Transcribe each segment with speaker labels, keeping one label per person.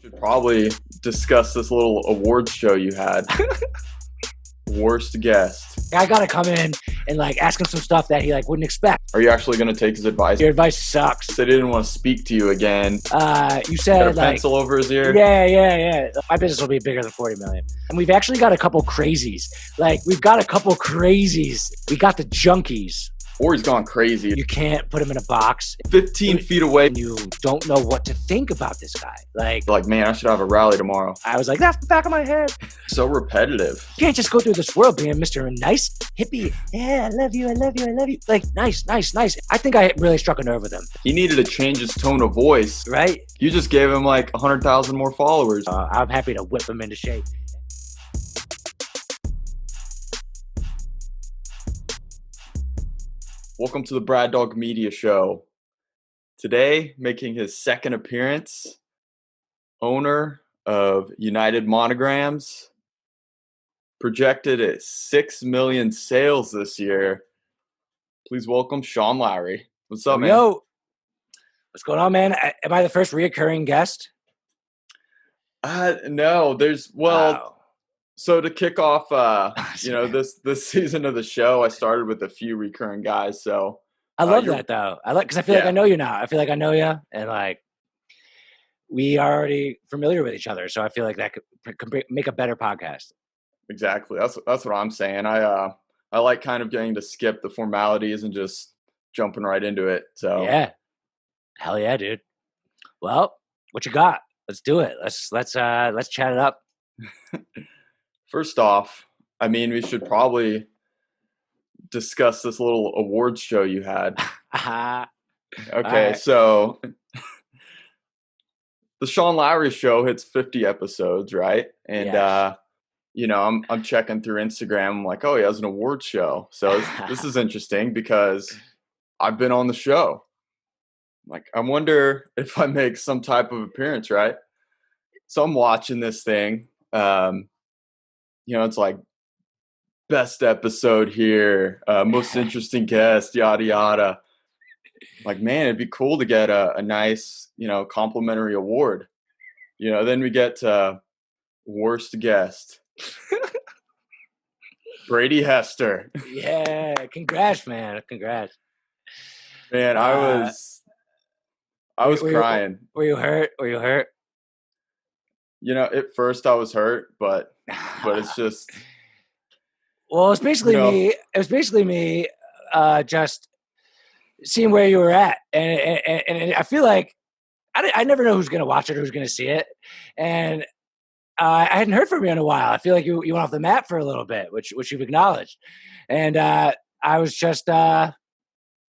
Speaker 1: Should probably discuss this little awards show you had. Worst guest.
Speaker 2: I gotta come in and ask him some stuff that he wouldn't expect.
Speaker 1: Are you actually going to take his advice?
Speaker 2: Your advice sucks.
Speaker 1: They didn't want to speak to you again.
Speaker 2: You said
Speaker 1: got a pencil over his ear.
Speaker 2: Yeah. My business will be bigger than 40 million. And we've actually got a couple crazies. We got the junkies.
Speaker 1: Or he's gone crazy.
Speaker 2: You can't put him in a box.
Speaker 1: 15 feet away.
Speaker 2: You don't know what to think about this guy.
Speaker 1: Man, I should have a rally tomorrow.
Speaker 2: I was like, that's the back of my head.
Speaker 1: So repetitive.
Speaker 2: You can't just go through this world being Mr. Nice, hippie. Yeah, I love you. Nice. I think I really struck a nerve with him.
Speaker 1: He needed to change his tone of voice.
Speaker 2: Right?
Speaker 1: You just gave him 100,000 more followers.
Speaker 2: I'm happy to whip him into shape.
Speaker 1: Welcome to the Braddog Media Show. Today, making his second appearance, owner of United Monograms, projected at 6 million sales this year. Please welcome Sean Lowery. What's up, man?
Speaker 2: Yo, what's going on, man? Am I the first reoccurring guest?
Speaker 1: No,
Speaker 2: Wow.
Speaker 1: So to kick off, this season of the show, I started with a few recurring guys. So
Speaker 2: I love that though. Because I feel like I know you now. I feel like I know you, and we are already familiar with each other. So I feel like that could make a better podcast.
Speaker 1: Exactly. That's what I'm saying. I like kind of getting to skip the formalities and just jumping right into it. So
Speaker 2: yeah, hell yeah, dude. Well, what you got? Let's do it. Let's chat it up.
Speaker 1: First off, we should probably discuss this little awards show you had. Okay, right. So the Sean Lowery Show hits 50 episodes, right? And yes. I'm checking through Instagram. I'm like, oh, he has an awards show. So this is interesting because I've been on the show. I wonder if I make some type of appearance, right? So I'm watching this thing. It's best episode here, most interesting guest, yada, yada. Man, it'd be cool to get a nice, complimentary award. Then we get to worst guest. Brady Hester.
Speaker 2: Yeah, congrats, man. Congrats.
Speaker 1: Man, I was crying.
Speaker 2: Were you hurt?
Speaker 1: At first I was hurt, but it's just.
Speaker 2: Well, it's basically me. It was basically me, just seeing where you were at, and I feel like I never know who's going to watch it or who's going to see it, and I hadn't heard from you in a while. I feel like you went off the map for a little bit, which you've acknowledged, and I was just I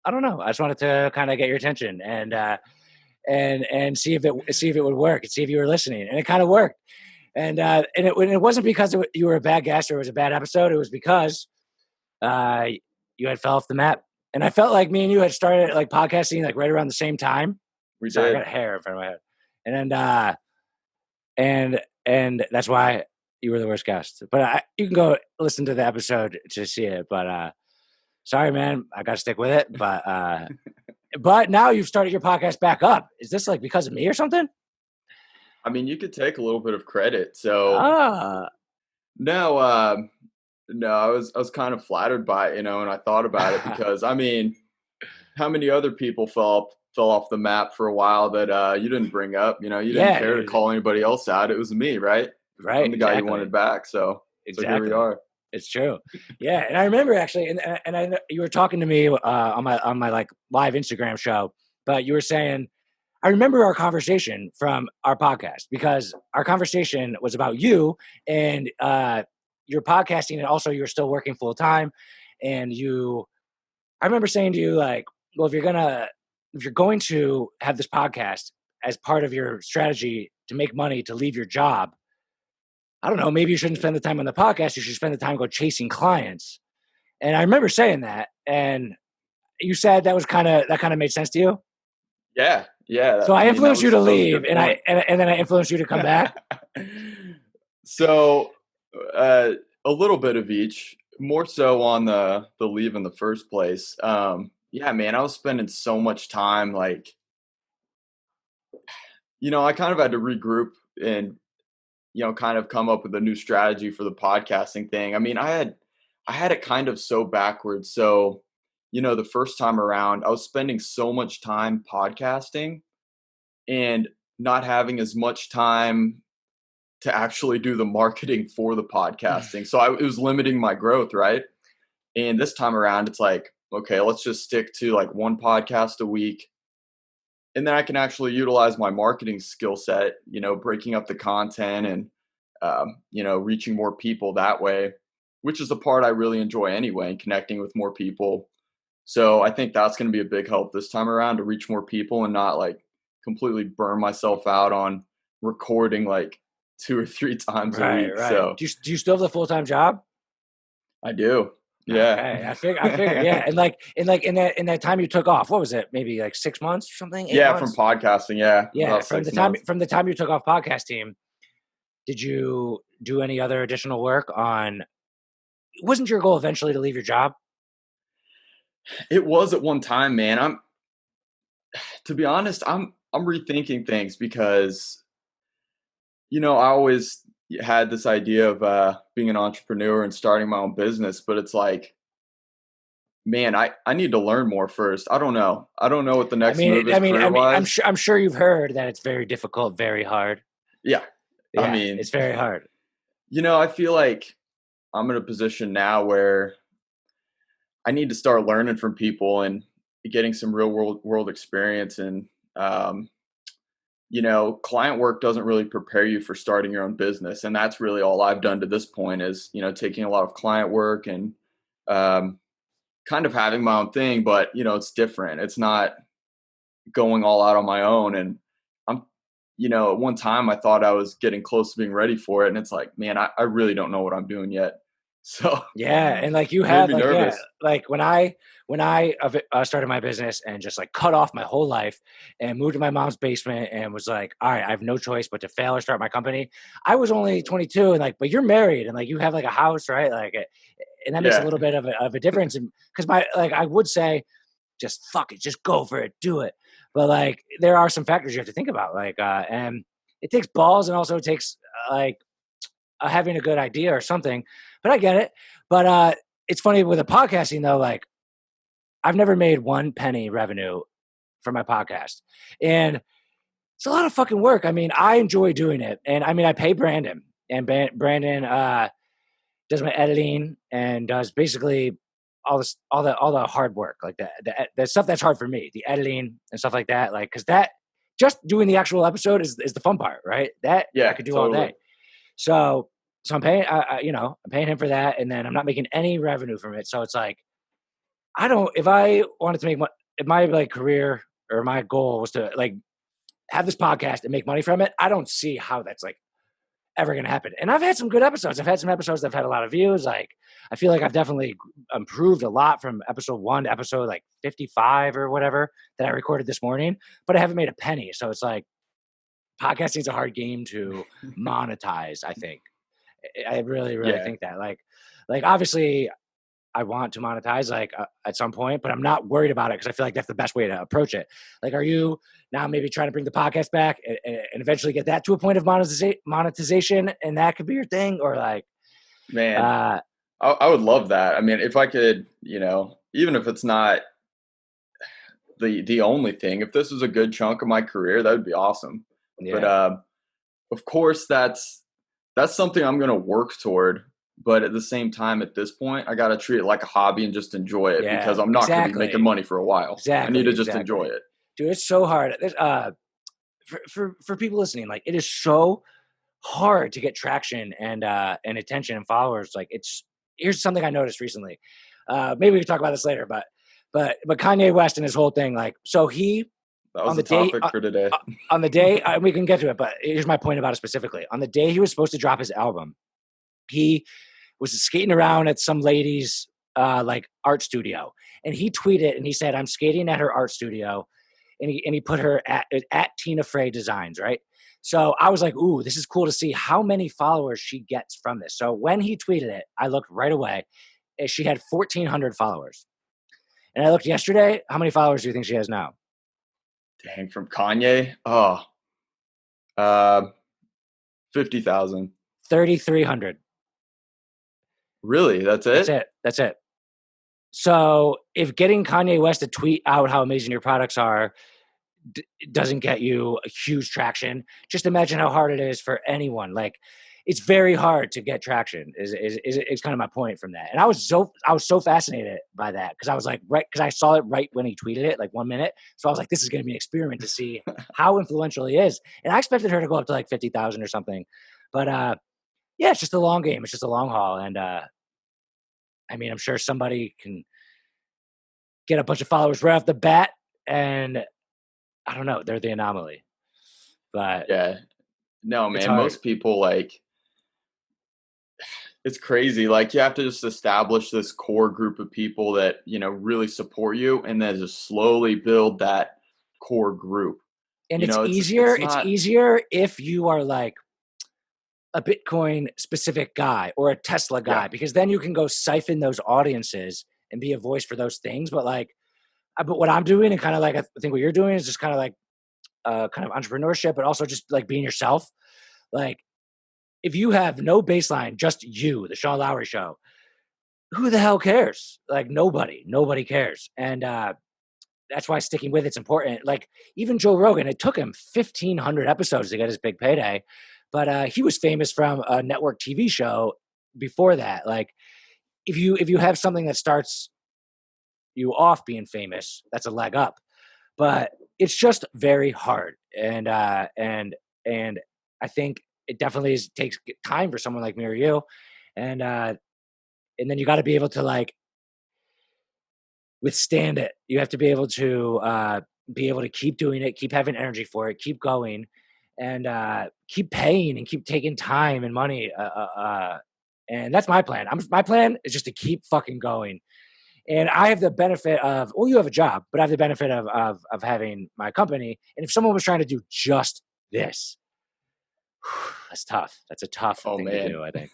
Speaker 2: don't know. I just wanted to kind of get your attention and see if it would work and see if you were listening, and it kind of worked. And it wasn't because you were a bad guest or it was a bad episode. It was because you had fell off the map. And I felt like me and you had started podcasting right around the same time.
Speaker 1: Sorry,
Speaker 2: I got hair in front of my head. And that's why you were the worst guest. But you can go listen to the episode to see it. But sorry, man, I got to stick with it. But but now you've started your podcast back up. Is this because of me or something?
Speaker 1: You could take a little bit of credit. So no, I was kind of flattered by it, and I thought about it because how many other people fell off the map for a while that you didn't bring up? You didn't care to call anybody else out. It was me, right?
Speaker 2: Right.
Speaker 1: I'm the guy you wanted back. So
Speaker 2: exactly.
Speaker 1: So here we are.
Speaker 2: It's true. Yeah, and I remember actually, and I know you were talking to me on my live Instagram show, but you were saying. I remember our conversation from our podcast because our conversation was about you and your podcasting, and also you're still working full time. And I remember saying to you well, if you're going to have this podcast as part of your strategy to make money to leave your job, I don't know, maybe you shouldn't spend the time on the podcast. You should spend the time go chasing clients. And I remember saying that, and you said that kind of made sense to you.
Speaker 1: Yeah. Yeah.
Speaker 2: So I influenced you to leave, and then I influenced you to come back.
Speaker 1: So a little bit of each, more so on the leave in the first place. Yeah, man, I was spending so much time I kind of had to regroup and, kind of come up with a new strategy for the podcasting thing. I mean, I had it kind of so backwards. So, the first time around, I was spending so much time podcasting and not having as much time to actually do the marketing for the podcasting. So it was limiting my growth, right? And this time around, it's like, okay, let's just stick to like one podcast a week. And then I can actually utilize my marketing skill set, breaking up the content and, reaching more people that way, which is the part I really enjoy anyway, and connecting with more people. So I think that's going to be a big help this time around to reach more people and not like completely burn myself out on recording like 2 or 3 times a
Speaker 2: Right,
Speaker 1: week.
Speaker 2: right.
Speaker 1: So
Speaker 2: Do you still have the full-time job?
Speaker 1: I do. Yeah.
Speaker 2: Okay, I figured, yeah. And in that time you took off, what was it? Maybe like 6 months or something, eight
Speaker 1: Yeah, from
Speaker 2: months.
Speaker 1: podcasting. Yeah,
Speaker 2: Yeah,
Speaker 1: about 6 months.
Speaker 2: from the time you took off podcast team, did you do any other additional work on? Wasn't your goal eventually to leave your job?
Speaker 1: It was at one time, man. To be honest, I'm rethinking things because I always had this idea of being an entrepreneur and starting my own business, but it's like, man, I need to learn more first. I don't know. I don't know what the
Speaker 2: I
Speaker 1: next
Speaker 2: mean,
Speaker 1: move is career wise.
Speaker 2: I'm sure you've heard that it's very difficult, very hard.
Speaker 1: Yeah. I
Speaker 2: Yeah,
Speaker 1: mean,
Speaker 2: it's very hard.
Speaker 1: I feel like I'm in a position now where I need to start learning from people and getting some real world experience. And, client work doesn't really prepare you for starting your own business. And that's really all I've done to this point is, taking a lot of client work and um, kind of having my own thing, but, it's different. It's not going all out on my own. And I'm, at one time I thought I was getting close to being ready for it. And it's like, man, I really don't know what I'm doing yet. So
Speaker 2: Yeah, and like you
Speaker 1: it made
Speaker 2: have
Speaker 1: me
Speaker 2: like yeah,
Speaker 1: nervous.
Speaker 2: like when I started my business and just like cut off my whole life and moved to my mom's basement and was like, all right, I have no choice but to fail or start my company. I was only 22 and like, but you're married and like you have like a house, right? Like, and that makes a
Speaker 1: Yeah.
Speaker 2: little bit of a difference. And because my like I would say, just fuck it, just go for it, do it. But like there are some factors you have to think about, like and it takes balls and also it takes like having a good idea or something. But I get it. But it's funny with the podcasting though. Like I've never made 1 penny revenue for my podcast, and it's a lot of fucking work. I mean, I enjoy doing it, and I mean, I pay Brandon, and Brandon does my editing and does basically all the hard work, like the stuff that's hard for me, the editing and stuff like that. Like, because that just doing the actual episode is the fun part, right? That I
Speaker 1: Yeah,
Speaker 2: could do all
Speaker 1: totally.
Speaker 2: day. So I'm paying, I'm paying him for that, and then I'm not making any revenue from it. So it's like, I don't. If I wanted to make money, if my like career or my goal was to like have this podcast and make money from it, I don't see how that's like ever going to happen. And I've had some good episodes. I've had some episodes that've had a lot of views. Like I feel like I've definitely improved a lot from episode 1 to episode like 55 or whatever that I recorded this morning. But I haven't made a penny. So it's like podcasting is a hard game to monetize. I think. I really, really
Speaker 1: Yeah.
Speaker 2: think that. Like obviously, I want to monetize like at some point, but I'm not worried about it because I feel like that's the best way to approach it. Like, are you now maybe trying to bring the podcast back and eventually get that to a point of monetization, and that could be your thing, or like,
Speaker 1: Man,
Speaker 2: uh,
Speaker 1: I would love that. I mean, if I could, even if it's not the only thing, if this was a good chunk of my career, that would be awesome. But
Speaker 2: yeah,
Speaker 1: of course, that's something I'm going to work toward. But at the same time, at this point, I got to treat it like a hobby and just enjoy it because
Speaker 2: yeah,
Speaker 1: I'm not going to be making
Speaker 2: exactly,
Speaker 1: money for a while. I need
Speaker 2: exactly,
Speaker 1: to just enjoy
Speaker 2: exactly,
Speaker 1: it.
Speaker 2: dude. It's so hard. For people listening, like, it is so hard to get traction and attention and followers. Like, here's something I noticed recently. Maybe we can talk about this later, but Kanye West and his whole thing, like, so he
Speaker 1: That was
Speaker 2: on
Speaker 1: the
Speaker 2: the day
Speaker 1: topic for today.
Speaker 2: on the day we can get to it, but here's my point about it specifically. On the day he was supposed to drop his album, he was skating around at some lady's like art studio, and he tweeted and he said, "I'm skating at her art studio," and he put her at Tina Fey Designs, right? So I was like, "Ooh, this is cool to see how many followers she gets from this." So when he tweeted it, I looked right away. And she had 1,400 followers, and I looked yesterday. How many followers do you think she has now?
Speaker 1: Dang, from Kanye. Oh, 50,000.
Speaker 2: 3,300.
Speaker 1: Really? That's
Speaker 2: That's
Speaker 1: it?
Speaker 2: it. That's it. So if getting Kanye West to tweet out how amazing your products are doesn't get you a huge traction, just imagine how hard it is for anyone. Like, it's very hard to get traction. Is kind of my point from that. And I was so fascinated by that because I was like, right, because I saw it right when he tweeted it, like 1 minute. So I was like, this is going to be an experiment to see how influential he is. And I expected her to go up to like 50,000 or something, but yeah, it's just a long game. It's just a long haul, and I mean, I'm sure somebody can get a bunch of followers right off the bat, and I don't know, they're the anomaly. But
Speaker 1: Yeah. No,
Speaker 2: it's
Speaker 1: man,
Speaker 2: hard.
Speaker 1: most people, like, it's crazy. Like, you have to just establish this core group of people that, really support you, and then just slowly build that core group.
Speaker 2: And
Speaker 1: It's
Speaker 2: it's
Speaker 1: not.
Speaker 2: easier if you are like a Bitcoin specific guy or a Tesla
Speaker 1: Yeah.
Speaker 2: guy, because then you can go siphon those audiences and be a voice for those things. But what I'm doing, and kind of like I think what you're doing, is just kind of like kind of entrepreneurship, but also just like being yourself. Like, if you have no baseline, just you, the Sean Lowery Show, who the hell cares? Like, nobody cares. And that's why sticking with it's important. Like, even Joe Rogan, it took him 1,500 episodes to get his big payday, but he was famous from a network TV show before that. Like, if you have something that starts you off being famous, that's a leg up. But it's just very hard, and I think it definitely takes time for someone like me or you, and and then you got to be able to like withstand it. You have to be able to keep doing it, keep having energy for it, keep going, and keep paying and keep taking time and money. And that's my plan. My plan is just to keep fucking going. And I have the benefit of, well, you have a job, but I have the benefit of having my company. And if someone was trying to do just this, that's tough. That's a tough
Speaker 1: Oh,
Speaker 2: thing to
Speaker 1: man.
Speaker 2: do, I think.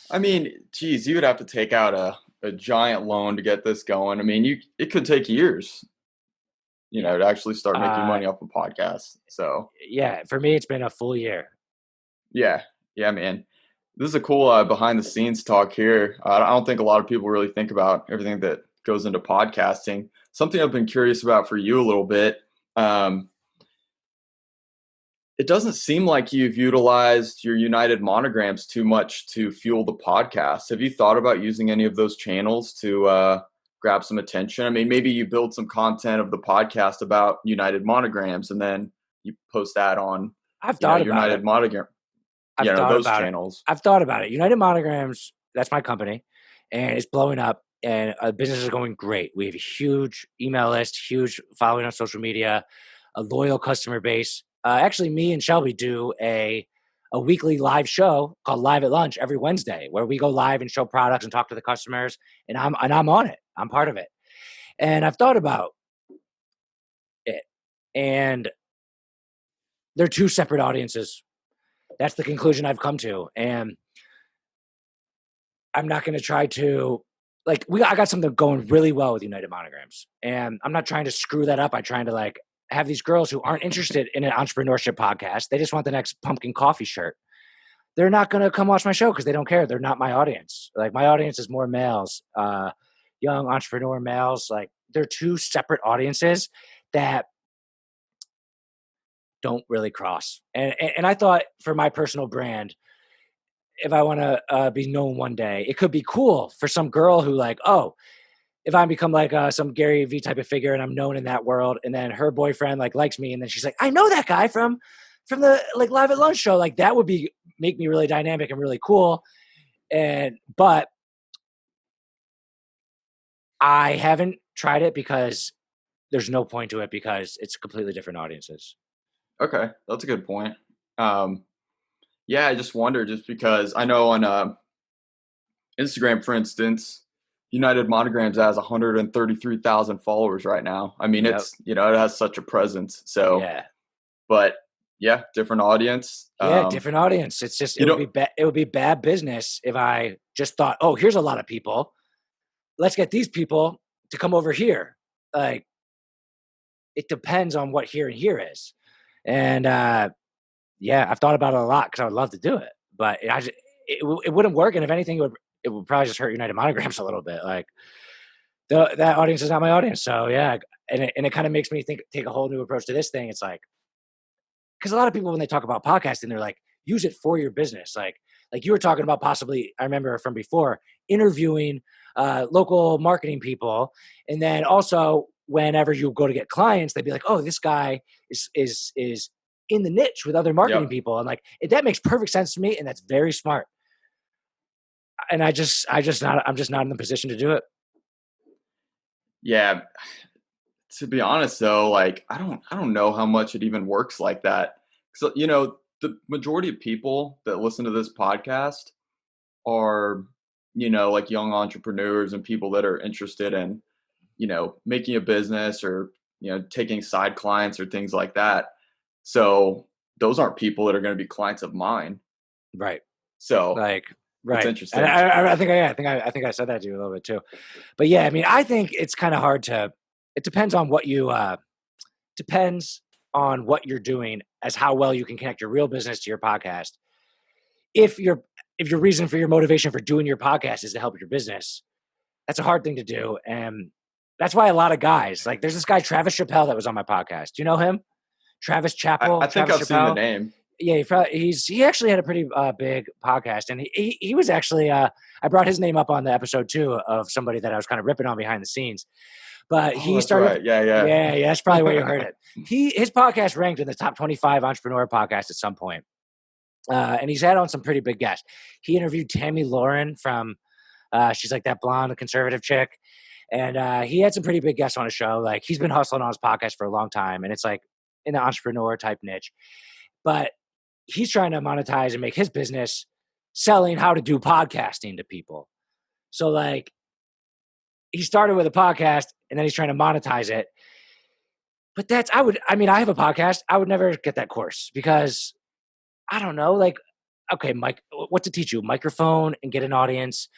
Speaker 1: I mean, geez, you would have to take out a giant loan to get this going. I mean, it could take years,
Speaker 2: Yeah.
Speaker 1: to actually start making
Speaker 2: Uh,
Speaker 1: money off a podcast. So,
Speaker 2: yeah, for me, it's been a full year.
Speaker 1: yeah, yeah, man. This is a cool behind the scenes talk here. I don't think a lot of people really think about everything that goes into podcasting. Something I've been curious about for you a little bit. Um, it doesn't seem like you've utilized your United Monograms too much to fuel the podcast. Have you thought about using any of those channels to grab some attention? I mean, maybe you build some content of the podcast about United Monograms, and then you post that on,
Speaker 2: I've thought about it.
Speaker 1: United Monogram,
Speaker 2: I've thought
Speaker 1: those
Speaker 2: about it.
Speaker 1: channels.
Speaker 2: I've thought about it. United Monograms, that's my company, and it's blowing up, and business is going great. We have a huge email list, huge following on social media, a loyal customer base. Actually, me and Shelby do a weekly live show called Live at Lunch every Wednesday, where we go live and show products and talk to the customers, and I'm on it. I'm part of it, and I've thought about it, and they're two separate audiences. That's the conclusion I've come to, and I'm not going to try to I got something going really well with United Monograms, and I'm not trying to screw that up. I'm trying to like have these girls who aren't interested in an entrepreneurship podcast. They just want the next pumpkin coffee shirt. They're not going to come watch my show because they don't care. They're not my audience. Like, my audience is more males, young entrepreneur males. Like, they're two separate audiences that don't really cross. And I thought, for my personal brand, if I want to be known one day, it could be cool for some girl who like, oh, if I become like some GaryVee type of figure and I'm known in that world, and then her boyfriend like likes me, and then she's like, I know that guy from the like Live at Lunch show. Like, that would make me really dynamic and really cool. But I haven't tried it because there's no point to it, because it's completely different audiences.
Speaker 1: Okay, that's a good point. Yeah, I just wonder, just because I know on Instagram, for instance, United Monograms has 133,000 followers right now. I mean,
Speaker 2: Yep.
Speaker 1: it's, it has such a presence. So,
Speaker 2: Yeah.
Speaker 1: but yeah, different audience.
Speaker 2: Yeah, different audience. It's just
Speaker 1: You know,
Speaker 2: it would be bad business if I just thought, oh, here's a lot of people. Let's get these people to come over here. Like, it depends on what here and here is. And yeah, I've thought about it a lot because I would love to do it, but it wouldn't work. And if anything, it would probably just hurt United Monograms a little bit. Like that audience is not my audience. So yeah. And it kind of makes me take a whole new approach to this thing. It's like, because a lot of people, when they talk about podcasting, they're like, use it for your business. Like you were talking about possibly, I remember from before, interviewing local marketing people. And then also whenever you go to get clients, they'd be like, oh, this guy is in the niche with other marketing people. And like, that makes perfect sense to me. And that's very smart. And I'm just not in the position to do it.
Speaker 1: Yeah. To be honest though, like I don't know how much it even works like that. So, the majority of people that listen to this podcast are, like young entrepreneurs and people that are interested in, making a business or, taking side clients or things like that. So those aren't people that are going to be clients of mine.
Speaker 2: Right.
Speaker 1: So
Speaker 2: right.
Speaker 1: It's interesting.
Speaker 2: And I think I said that to you a little bit too, but yeah, I mean, I think it's kind of hard to, it depends on what you, depends on what you're doing as how well you can connect your real business to your podcast. If your reason for your motivation for doing your podcast is to help your business, that's a hard thing to do. And that's why a lot of guys, like there's this guy, Travis Chappelle, that was on my podcast. Do you know him? Travis Chappell?
Speaker 1: I think I've seen the name.
Speaker 2: Yeah, he actually had a pretty big podcast, and he was actually I brought his name up on the episode too of somebody that I was kind of ripping on behind the scenes. But he started,
Speaker 1: right. Yeah.
Speaker 2: That's probably where you heard it. His podcast ranked in the top 25 entrepreneur podcasts at some point, and he's had on some pretty big guests. He interviewed Tammy Lauren from, she's like that blonde conservative chick, and he had some pretty big guests on his show. Like he's been hustling on his podcast for a long time, and it's like in the entrepreneur type niche, but he's trying to monetize and make his business selling how to do podcasting to people. So like he started with a podcast and then he's trying to monetize it. But I have a podcast. I would never get that course because I don't know, like, okay, Mike, what to teach you? Microphone and get an audience.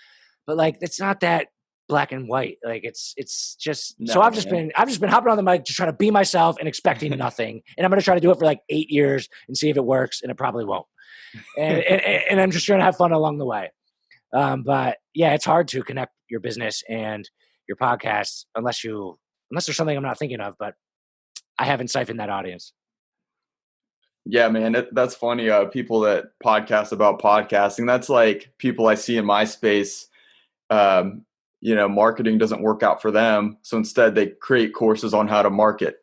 Speaker 2: But like, it's not that black and white. Like it's just, so I've just been hopping on the mic, just trying to be myself and expecting nothing. And I'm going to try to do it for like 8 years and see if it works. And it probably won't. And I'm just trying to have fun along the way. But yeah, it's hard to connect your business and your podcast unless there's something I'm not thinking of, but I haven't siphoned that audience.
Speaker 1: Yeah, man, that's funny. People that podcast about podcasting, that's like people I see in my space. Marketing doesn't work out for them. So instead they create courses on how to market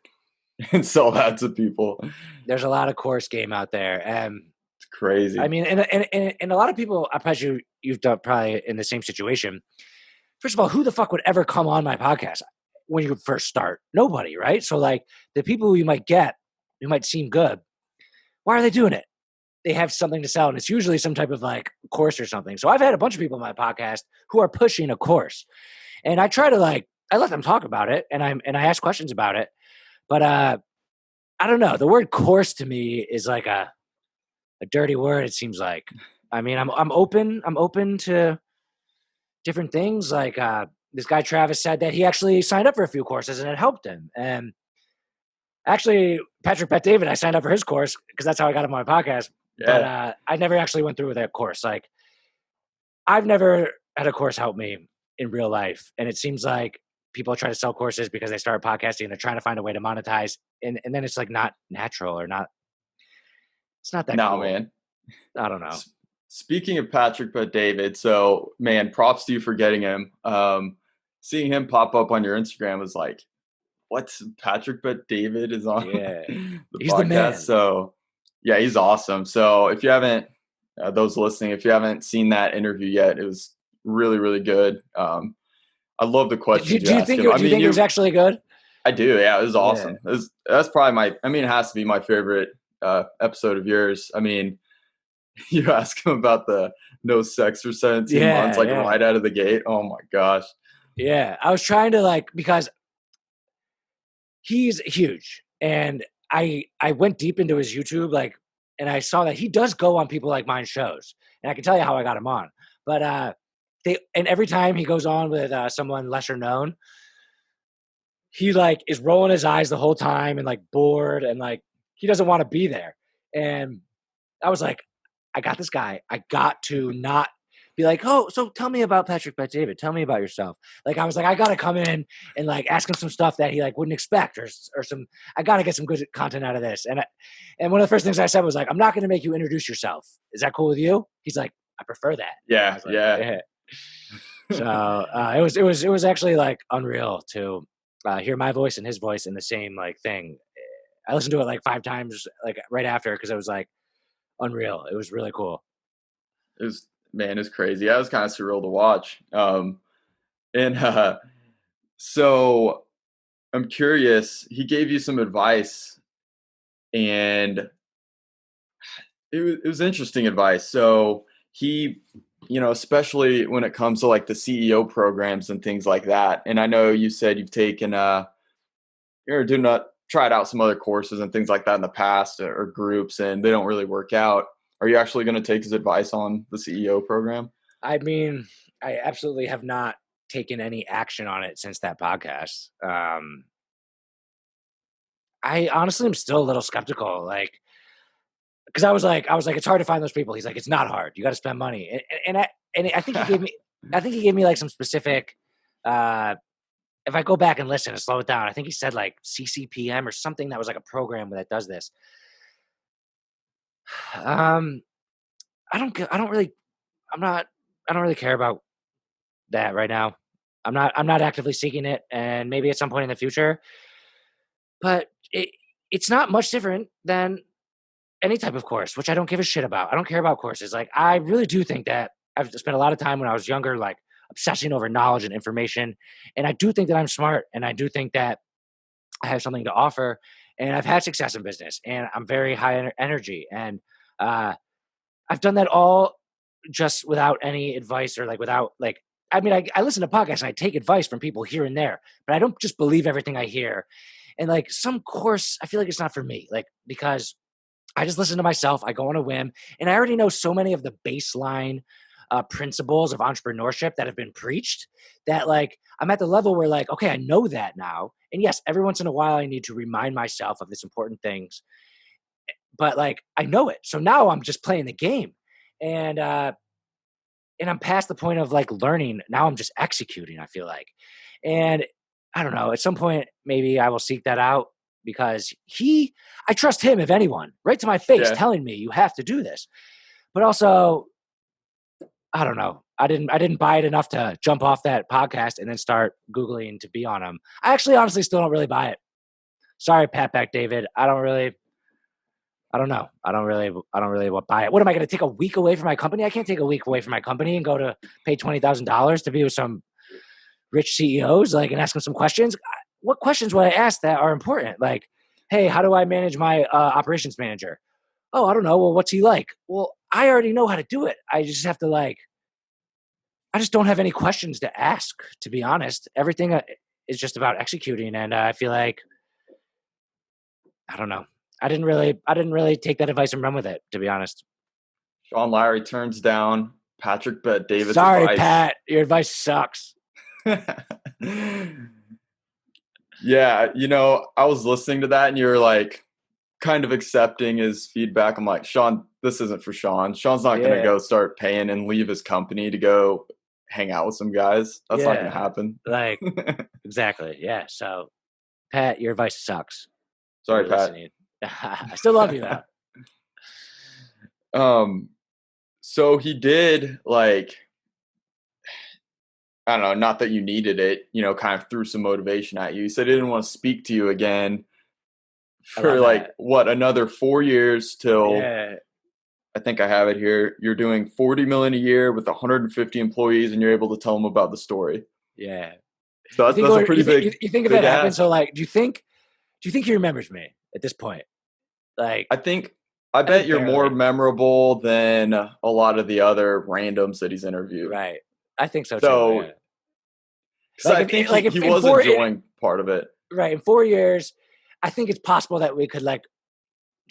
Speaker 1: and sell that to people.
Speaker 2: There's a lot of course game out there.
Speaker 1: It's crazy.
Speaker 2: I mean, and a lot of people, I bet you've done probably in the same situation. First of all, who the fuck would ever come on my podcast when you first start? Nobody, right? So like the people who you might get, who might seem good, why are they doing it? They have something to sell, and it's usually some type of like course or something. So I've had a bunch of people on my podcast who are pushing a course, and I try to I let them talk about it, and I ask questions about it. But I don't know. The word course to me is like a dirty word. It seems like. I mean, I'm open to different things. Like this guy Travis said that he actually signed up for a few courses and it helped him. And actually, Patrick Bet David, I signed up for his course because that's how I got him on my podcast. Yeah. But I never actually went through with that course. Like, I've never had a course help me in real life. And it seems like people try to sell courses because they start podcasting and they're trying to find a way to monetize. And then it's like not natural or not. It's not that cool.
Speaker 1: Man.
Speaker 2: I don't know.
Speaker 1: Speaking of Patrick Bet David, so man, props to you for getting him. Seeing him pop up on your Instagram was like, what's Patrick Bet David is on
Speaker 2: the
Speaker 1: he's
Speaker 2: podcast.
Speaker 1: The man. So yeah, he's awesome. So if you haven't, those listening, if you haven't seen that interview yet, it was really, really good. I love the questions
Speaker 2: do you think it was actually good?
Speaker 1: I do. Yeah, it was awesome. Yeah. That's probably it has to be my favorite episode of yours. I mean, you ask him about the no sex for 17 months, right out of the gate. Oh my gosh.
Speaker 2: Yeah. I was trying to because he's huge. And I went deep into his YouTube, and I saw that he does go on people like mine shows. And I can tell you how I got him on. But and every time he goes on with someone lesser known, he is rolling his eyes the whole time and bored and he doesn't want to be there. And I was like, I got this guy. I got to not be like, oh, so tell me about Patrick Bet David. Tell me about yourself. Like, I was like, I got to come in and like ask him some stuff that he like wouldn't expect or some, I got to get some good content out of this. And one of the first things I said was like, I'm not going to make you introduce yourself. Is that cool with you? He's like, I prefer that.
Speaker 1: Yeah.
Speaker 2: Like, yeah. So it was actually like unreal to hear my voice and his voice in the same like thing. I listened to it like 5 times, like right after, because it was like unreal. It was really cool.
Speaker 1: It's crazy. That was kind of surreal to watch. So I'm curious, he gave you some advice, and it was interesting advice. So he, especially when it comes to like the CEO programs and things like that. And I know you said you've taken tried out some other courses and things like that in the past, or groups, and they don't really work out. Are you actually going to take his advice on the CEO program?
Speaker 2: I mean, I absolutely have not taken any action on it since that podcast. I honestly am still a little skeptical, like, because I was like, it's hard to find those people. He's like, it's not hard. You got to spend money, and I think he gave me like some specific. If I go back and listen and slow it down, I think he said like CCPM or something that was like a program that does this. I don't really care about that right now. I'm not actively seeking it, and maybe at some point in the future. But it's not much different than any type of course, which I don't give a shit about. I don't care about courses. Like, I really do think that I've spent a lot of time when I was younger, like obsessing over knowledge and information. And I do think that I'm smart, and I do think that I have something to offer, and I've had success in business, and I'm very high energy. And I've done that all just without any advice, or like without like, I mean, I listen to podcasts and I take advice from people here and there, but I don't just believe everything I hear. And like some course, I feel like it's not for me, like, because I just listen to myself. I go on a whim, and I already know so many of the baseline principles of entrepreneurship that have been preached, that like I'm at the level where like, okay, I know that now. And yes, every once in a while I need to remind myself of this important things, but like I know it. So now I'm just playing the game, and I'm past the point of like learning. Now I'm just executing, I feel like. And I don't know, at some point maybe I will seek that out, because I trust him, if anyone, right to my face, telling me you have to do this. But also, I don't know. I didn't buy it enough to jump off that podcast and then start Googling to be on him. I actually honestly still don't really buy it. Sorry, Pat Back David. I don't know. I don't really buy it. What am I going to take a week away from my company? I can't take a week away from my company and go to pay $20,000 to be with some rich CEOs, like, and ask them some questions. What questions would I ask that are important? Like, hey, how do I manage my operations manager? Oh, I don't know. Well, what's he like? Well, I already know how to do it. I just have to I just don't have any questions to ask, to be honest. Everything is just about executing. And I feel like, I don't know. I didn't really take that advice and run with it, to be honest.
Speaker 1: Sean Lowery turns down Patrick Bet David's
Speaker 2: Sorry,
Speaker 1: advice.
Speaker 2: Pat, your advice sucks.
Speaker 1: Yeah, I was listening to that, and you were like kind of accepting his feedback. I'm like, Sean, this isn't for Sean. Sean's not going to go start paying and leave his company to go hang out with some guys. That's not going to happen.
Speaker 2: Like, exactly. Yeah. So, Pat, your advice sucks.
Speaker 1: Sorry, Pat.
Speaker 2: I still love you though.
Speaker 1: So he did, like, I don't know, not that you needed it, kind of threw some motivation at you. He said he didn't want to speak to you again for like, another 4 years till, I think I have it here. You're doing $40 million a year with 150 employees, and you're able to tell them about the story.
Speaker 2: Yeah.
Speaker 1: So that's a pretty big.
Speaker 2: You think if that happened? So like, do you think he remembers me at this point? Like,
Speaker 1: I bet you're more memorable than a lot of the other randoms that he's interviewed.
Speaker 2: Right. I think so too.
Speaker 1: So I think he was enjoying part of it.
Speaker 2: Right. In 4 years, I think it's possible that we could like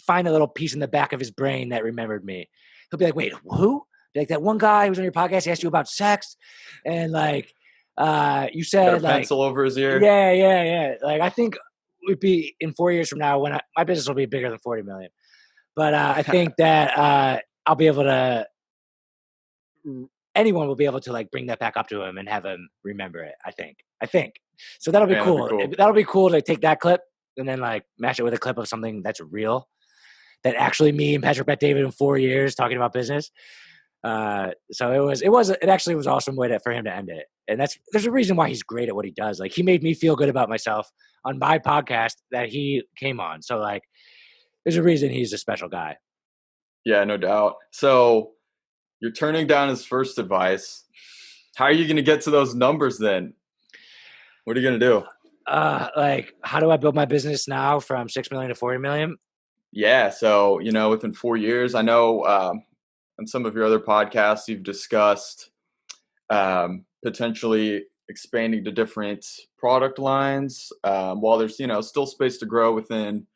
Speaker 2: find a little piece in the back of his brain that remembered me. He'll be like, wait, who? Be like, that one guy who was on your podcast, he asked you about sex, and like you said,
Speaker 1: like, pencil over his ear.
Speaker 2: Yeah. Like, I think we'd be in 4 years from now when my business will be bigger than 40 million. But I think that I'll be able to. Anyone will be able to like bring that back up to him and have him remember it. I think so. That'll be cool. That'll be cool to take that clip and then like match it with a clip of something that's real, that actually me and Patrick Bet David in 4 years talking about business. So it actually was an awesome way for him to end it. And there's a reason why he's great at what he does. Like he made me feel good about myself on my podcast that he came on. So like, there's a reason he's a special guy.
Speaker 1: Yeah, no doubt. So you're turning down his first advice. How are you going to get to those numbers then? What are you going to do?
Speaker 2: Like, how do I build my business now from 6 million to 40 million?
Speaker 1: Yeah. So, within 4 years, I know on some of your other podcasts, you've discussed potentially expanding to different product lines. While there's, still space to grow within,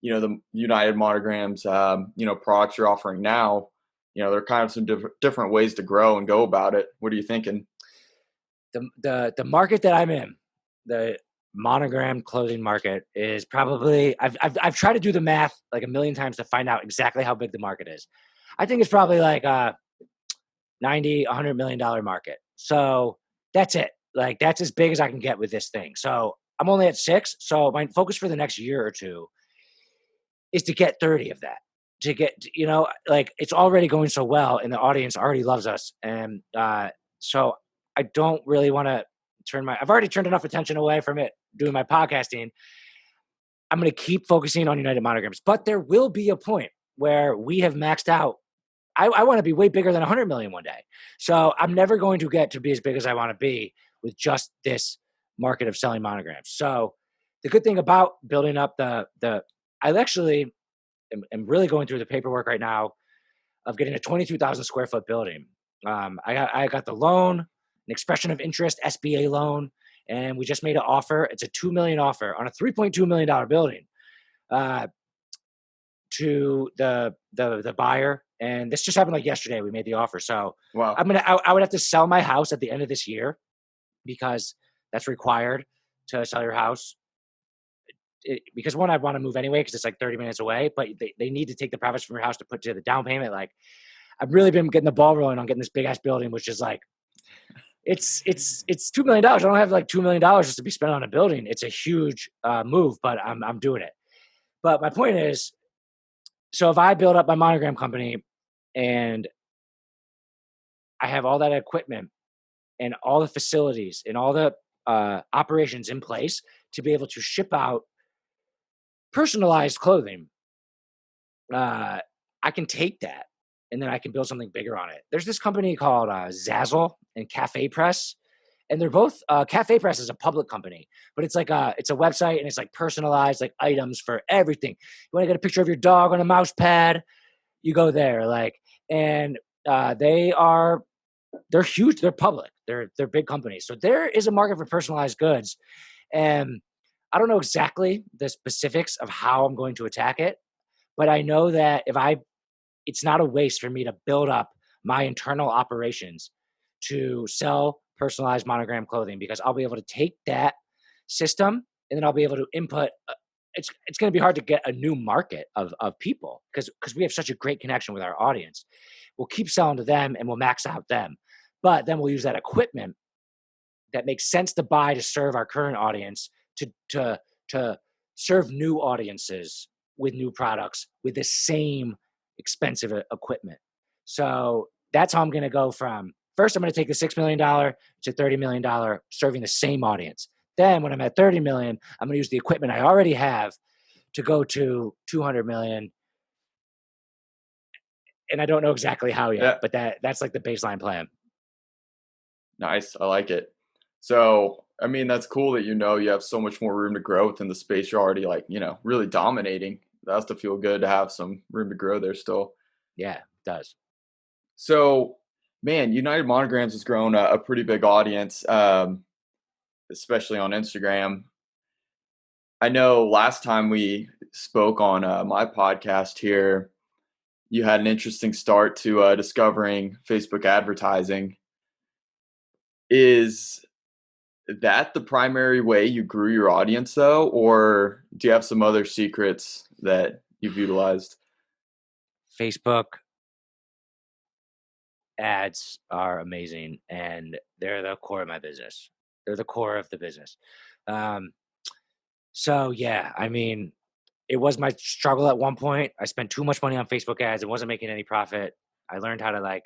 Speaker 1: the United Monograms, products you're offering now, there are kind of some different ways to grow and go about it. What are you thinking?
Speaker 2: The market that I'm in, the monogram clothing market, is probably, I've tried to do the math like a million times to find out exactly how big the market is. I think it's probably like a $90-100 million market. So that's it. Like that's as big as I can get with this thing. So I'm only at 6. So my focus for the next year or two is to get 30 of that. To get, like it's already going so well and the audience already loves us. And so I don't really want to I've already turned enough attention away from it doing my podcasting. I'm going to keep focusing on United Monograms, but there will be a point where we have maxed out. I want to be way bigger than 100 million one day. So I'm never going to get to be as big as I want to be with just this market of selling monograms. So the good thing about building up I actually am really going through the paperwork right now of getting a 22,000 square foot building. I got the loan, an expression of interest, SBA loan, and we just made an offer. It's a $2 million offer on a $3.2 million building to the buyer. And this just happened like yesterday. We made the offer. So
Speaker 1: wow.
Speaker 2: I would have to sell my house at the end of this year because that's required to sell your house. Because one, I'd want to move anyway because it's like 30 minutes away, but they need to take the profits from your house to put to the down payment. Like I've really been getting the ball rolling on getting this big ass building, which is like, it's $2 million. I don't have like $2 million just to be spent on a building. It's a huge move, but I'm doing it. But my point is, so if I build up my monogram company and I have all that equipment and all the facilities and all the operations in place to be able to ship out personalized clothing, I can take that and then I can build something bigger on it. There's this company called Zazzle and Cafe Press, and they're both Cafe Press is a public company, but it's like it's a website and it's like personalized like items for everything. You want to get a picture of your dog on a mouse pad, you go there. Like, and they're huge. They're public. They're big companies. So there is a market for personalized goods, and I don't know exactly the specifics of how I'm going to attack it, but I know that it's not a waste for me to build up my internal operations to sell personalized monogram clothing, because I'll be able to take that system and then I'll be able to input. It's going to be hard to get a new market of people because we have such a great connection with our audience. We'll keep selling to them and we'll max out them, but then we'll use that equipment that makes sense to buy to serve our current audience to serve new audiences with new products with the same expensive equipment. So that's how I'm going to go from first. I'm going to take the $6 million to $30 million serving the same audience. Then when I'm at 30 million, I'm going to use the equipment I already have to go to 200 million. And I don't know exactly how yet, but that's like the baseline plan.
Speaker 1: Nice. I like it. So, I mean, that's cool that you have so much more room to grow within the space you're already really dominating. That has to feel good to have some room to grow there still.
Speaker 2: Yeah, it does.
Speaker 1: So, man, United Monograms has grown a pretty big audience, especially on Instagram. I know last time we spoke on my podcast here, you had an interesting start to discovering Facebook advertising. Is that the primary way you grew your audience though, or do you have some other secrets that you've utilized?
Speaker 2: Facebook ads are amazing, and they're the core of my business. They're the core of the business. So yeah, I mean, it was my struggle at one point. I spent too much money on Facebook ads and wasn't making any profit. I learned how to like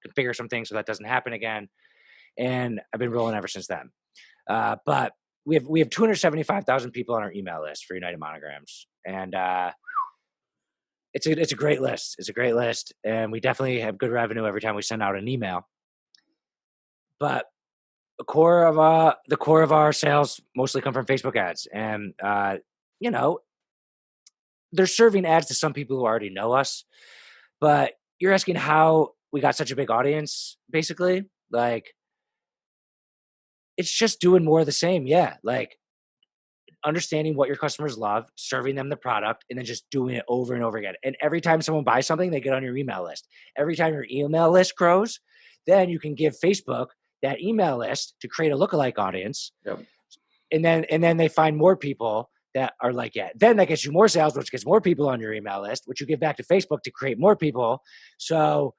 Speaker 2: configure some things so that doesn't happen again, and I've been rolling ever since then. But we have 275,000 people on our email list for United Monograms, and it's a great list. It's a great list, and we definitely have good revenue every time we send out an email. But the core of our sales mostly come from Facebook ads, and you know, they're serving ads to some people who already know us. But you're asking how we got such a big audience, basically. Like, it's just doing more of the same. Yeah, like understanding what your customers love, serving them the product, and then just doing it over and over again. And every time someone buys something, they get on your email list. Every time your email list grows, then you can give Facebook that email list to create a lookalike audience.
Speaker 1: Yep.
Speaker 2: And then they find more people that are like, yeah, then that gets you more sales, which gets more people on your email list, which you give back to Facebook to create more people. So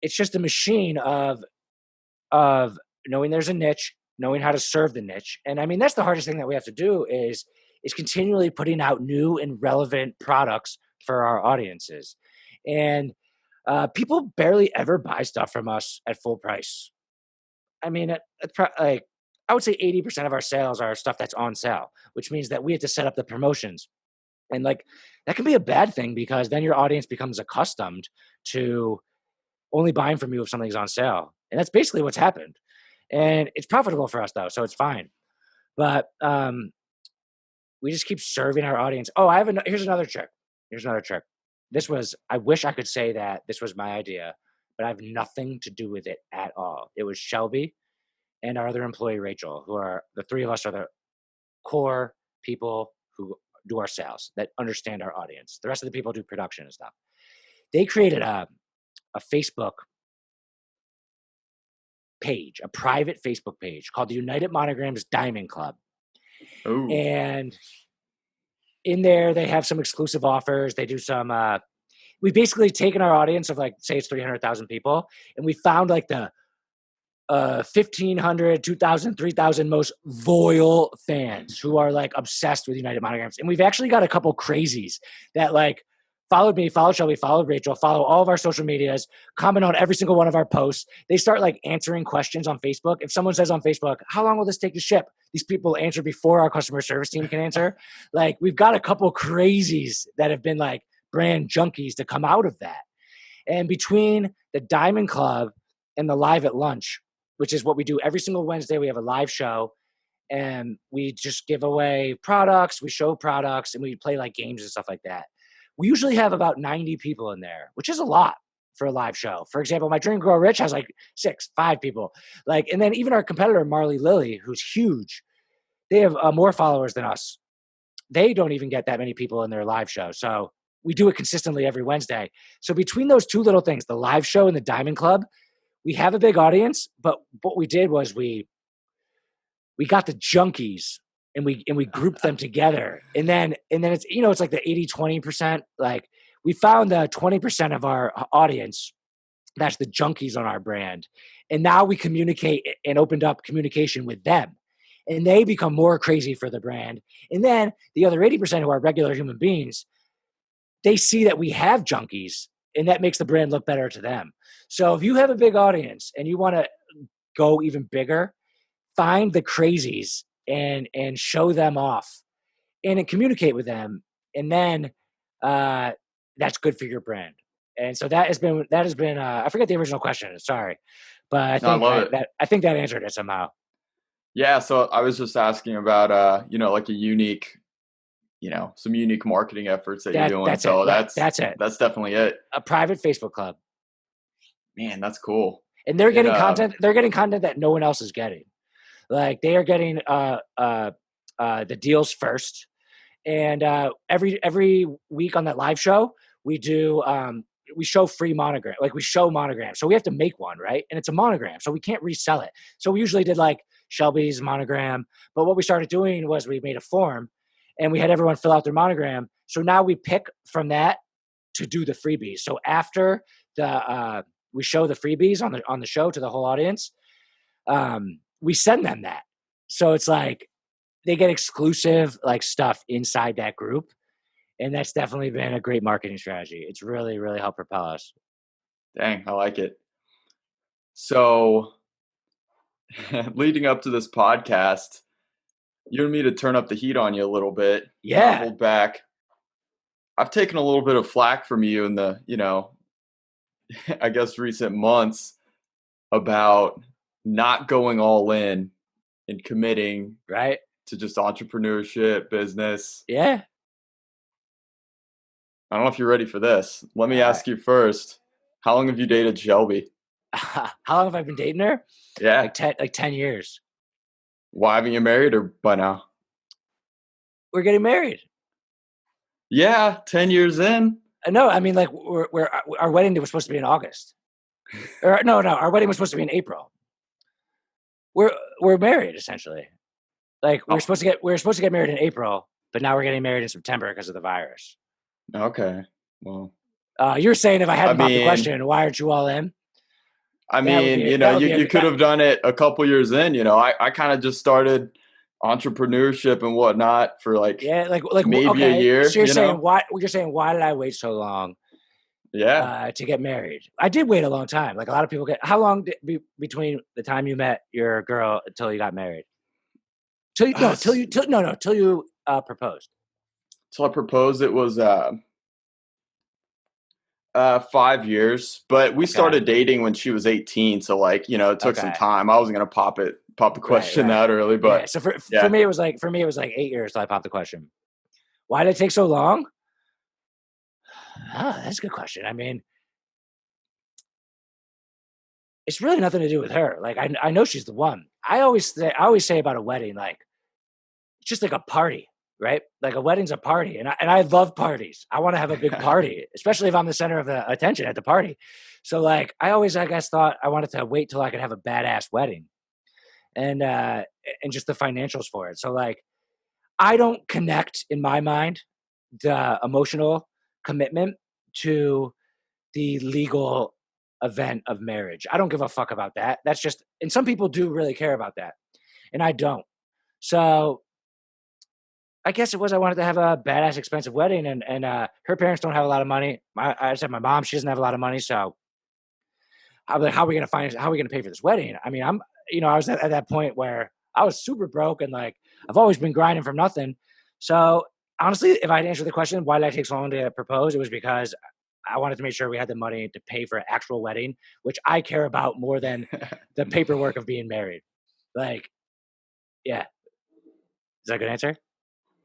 Speaker 2: it's just a machine of knowing there's a niche, knowing how to serve the niche. And I mean, that's the hardest thing that we have to do is continually putting out new and relevant products for our audiences. And people barely ever buy stuff from us at full price. I mean, like I would say 80% of our sales are stuff that's on sale, which means that we have to set up the promotions. And like that can be a bad thing because then your audience becomes accustomed to only buying from you if something's on sale. And that's basically what's happened. And it's profitable for us though, so it's fine. But we just keep serving our audience. Oh, here's another trick. I wish I could say that this was my idea, but I have nothing to do with it at all. It was Shelby and our other employee, Rachel, who are the three of us are the core people who do our sales, that understand our audience. The rest of the people do production and stuff. They created a Facebook page, a private Facebook page called the United Monograms Diamond Club. Ooh. And in there, they have some exclusive offers. They do some, we've basically taken our audience of like, say it's 300,000 people, and we found like the 1,500, 2,000, 3,000 most loyal fans who are like obsessed with United Monograms. And we've actually got a couple crazies that like followed me, followed Shelby, followed Rachel, follow all of our social medias, comment on every single one of our posts. They start like answering questions on Facebook. If someone says on Facebook, how long will this take to ship? These people answer before our customer service team can answer. Like we've got a couple crazies that have been like brand junkies to come out of that. And between the Diamond Club and the Live at Lunch, which is what we do every single Wednesday, we have a live show and we just give away products, we show products, and we play like games and stuff like that. We usually have about 90 people in there, which is a lot for a live show. For example, my Dream Grow Rich has like 5 people. Like, and then even our competitor, Marley Lilly, who's huge, they have more followers than us. They don't even get that many people in their live show. So we do it consistently every Wednesday. So between those two little things, the live show and the Diamond Club, we have a big audience, but what we did was we got the junkies and we grouped them together. And then it's, you know, it's like the 80-20%. Like we found the 20% of our audience, that's the junkies on our brand. And now we communicate and opened up communication with them. And they become more crazy for the brand. And then the other 80% who are regular human beings, they see that we have junkies and that makes the brand look better to them. So if you have a big audience and you want to go even bigger, find the crazies and show them off and communicate with them. And then that's good for your brand. And so that has been I forget the original question. Sorry. But I think that answered it somehow.
Speaker 1: Yeah. So I was just asking about, you know, like a unique, you know, some unique marketing efforts that you're doing. That's it. That's definitely it.
Speaker 2: A private Facebook club.
Speaker 1: Man, that's cool.
Speaker 2: And they're getting content. They're getting content that no one else is getting. Like they are getting the deals first. And every week on that live show, we do we show free monogram. Like we show monograms. So we have to make one, right? And it's a monogram, so we can't resell it. So we usually did like Shelby's monogram. But what we started doing was we made a form and we had everyone fill out their monogram. So now we pick from that to do the freebies. So after we show the freebies on the show to the whole audience, we send them that. So it's like they get exclusive like stuff inside that group. And that's definitely been a great marketing strategy. It's really, really helped propel us.
Speaker 1: Dang, I like it. So leading up to this podcast, you and me to turn up the heat on you a little bit.
Speaker 2: Yeah.
Speaker 1: Not hold back. I've taken a little bit of flack from you in the, I guess recent months about not going all in and committing
Speaker 2: right
Speaker 1: to just entrepreneurship, business.
Speaker 2: Yeah.
Speaker 1: I don't know if you're ready for this. Let me ask you first. How long have you dated Shelby?
Speaker 2: How long have I been dating her?
Speaker 1: Yeah.
Speaker 2: Like 10 years.
Speaker 1: Why haven't you married her by now?
Speaker 2: We're getting married.
Speaker 1: Yeah, 10 years in.
Speaker 2: No, I mean, like our wedding was supposed to be in August. Or no, our wedding was supposed to be in April. We're married essentially. Like we were supposed to get married in April, but now we're getting married in September because of the virus.
Speaker 1: Okay. Well,
Speaker 2: you're saying if I hadn't popped the question, why aren't you all in?
Speaker 1: I mean, you could have done it a couple years in. I kind of just started entrepreneurship and whatnot for like maybe a year.
Speaker 2: So you're saying why did I wait so long?
Speaker 1: Yeah.
Speaker 2: To get married, I did wait a long time. Like a lot of people how long between the time you met your girl until you got married? Till you proposed.
Speaker 1: Till I proposed, it was 5 years, but we started dating when she was 18. So it took some time. I wasn't gonna pop the question that early, but
Speaker 2: So for me it was like 8 years till I popped the question. Why did it take so long? Oh, that's a good question. I mean, it's really nothing to do with her. Like I know she's the one. I always say about a wedding, like it's just like a party, right? Like a wedding's a party, and I love parties. I want to have a big party, especially if I'm the center of the attention at the party. So like I always, I guess, thought I wanted to wait till I could have a badass wedding, and just the financials for it. So like I don't connect in my mind the emotional commitment to the legal event of marriage. I don't give a fuck about that. That's just, and some people do really care about that, and I don't. So I guess it was I wanted to have a badass, expensive wedding, and her parents don't have a lot of money. I said my mom, she doesn't have a lot of money, so how are we gonna pay for this wedding? I mean, I was at that point where I was super broke, and like I've always been grinding from nothing. So honestly, if I'd answered the question, why did I take so long to propose? It was because I wanted to make sure we had the money to pay for an actual wedding, which I care about more than the paperwork of being married. Like, yeah. Is that a good answer?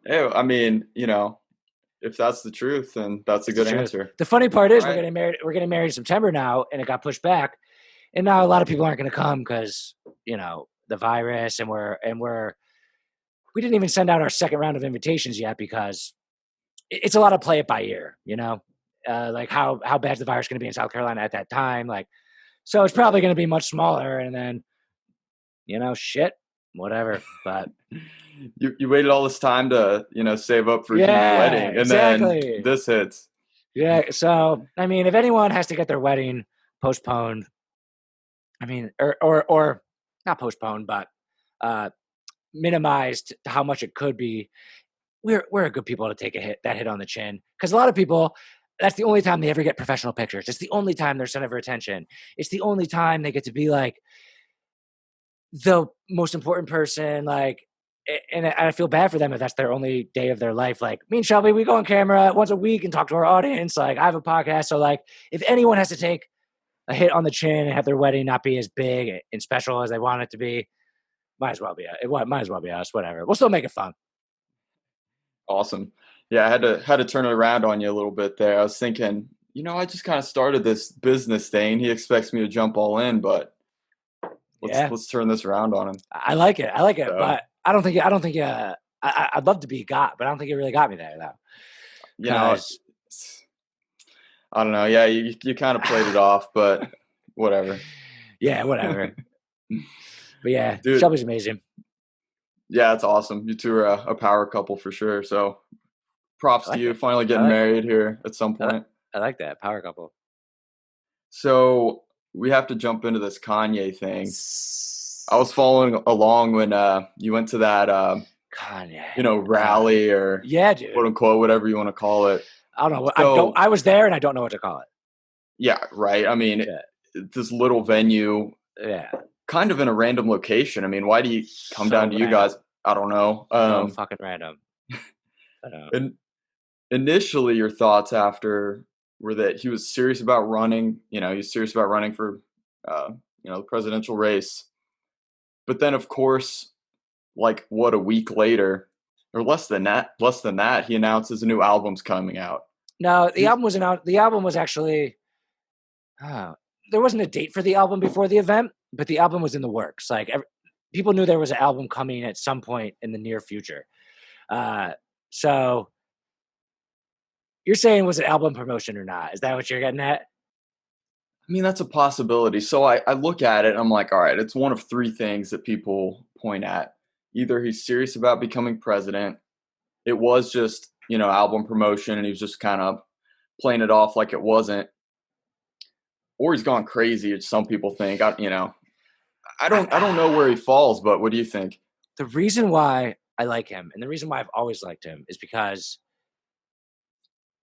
Speaker 1: Yeah, I mean, if that's the truth, then that's a good answer.
Speaker 2: The funny part is we're getting married in September now, and it got pushed back. And now a lot of people aren't going to come because, the virus, and we didn't even send out our second round of invitations yet because it's a lot of play it by ear, like how bad's the virus going to be in South Carolina at that time. Like, so it's probably going to be much smaller, and then, shit, whatever. But
Speaker 1: you waited all this time to, save up for a huge wedding, and then this hits.
Speaker 2: Yeah. So, I mean, if anyone has to get their wedding postponed, I mean, or not postponed, but minimized to how much it could be, we're a good people to take that hit on the chin. Because a lot of people, that's the only time they ever get professional pictures. It's the only time they're center of attention. It's the only time they get to be like the most important person. Like, and I feel bad for them if that's their only day of their life. Like me and Shelby, we go on camera once a week and talk to our audience. Like I have a podcast. So like if anyone has to take a hit on the chin and have their wedding not be as big and special as they want it to be, might as well be us. Whatever. We'll still make it fun.
Speaker 1: Awesome. Yeah, I had to turn it around on you a little bit there. I was thinking, I just kind of started this business thing. He expects me to jump all in, but let's turn this around on him.
Speaker 2: I like it. So, but I don't think I'd love to be got, but I don't think it really got me there though.
Speaker 1: I don't know. Yeah, you kind of played it off, but whatever.
Speaker 2: Yeah, whatever. But yeah, dude, Shelby's amazing.
Speaker 1: Yeah, it's awesome. You two are a power couple for sure. So props to you finally getting married here at some point.
Speaker 2: I like that. Power couple.
Speaker 1: So we have to jump into this Kanye thing. I was following along when you went to that
Speaker 2: Kanye
Speaker 1: rally or
Speaker 2: yeah, dude,
Speaker 1: quote unquote, whatever you want to call it.
Speaker 2: I don't know.
Speaker 1: So,
Speaker 2: I was there and I don't know what to call it.
Speaker 1: Yeah, right. I mean, this little venue, kind of in a random location. I mean, why do you come down to you guys? I don't know.
Speaker 2: So fucking random.
Speaker 1: And initially, your thoughts after were that he was serious about running. He's serious about running for, the presidential race. But then, of course, like a week later, or less than that, he announces a new album's coming out.
Speaker 2: No, the album was announced. The album was actually. There wasn't a date for the album before the event, but the album was in the works. Like people knew there was an album coming at some point in the near future. So you're saying was it album promotion or not? Is that what you're getting at?
Speaker 1: I mean, that's a possibility. So I look at it and I'm like, all right, it's one of three things that people point at. Either he's serious about becoming president. It was just, album promotion and he was just kind of playing it off like it wasn't. Or he's gone crazy, as some people think. I don't know where he falls, but what do you think?
Speaker 2: The reason why I like him and the reason why I've always liked him is because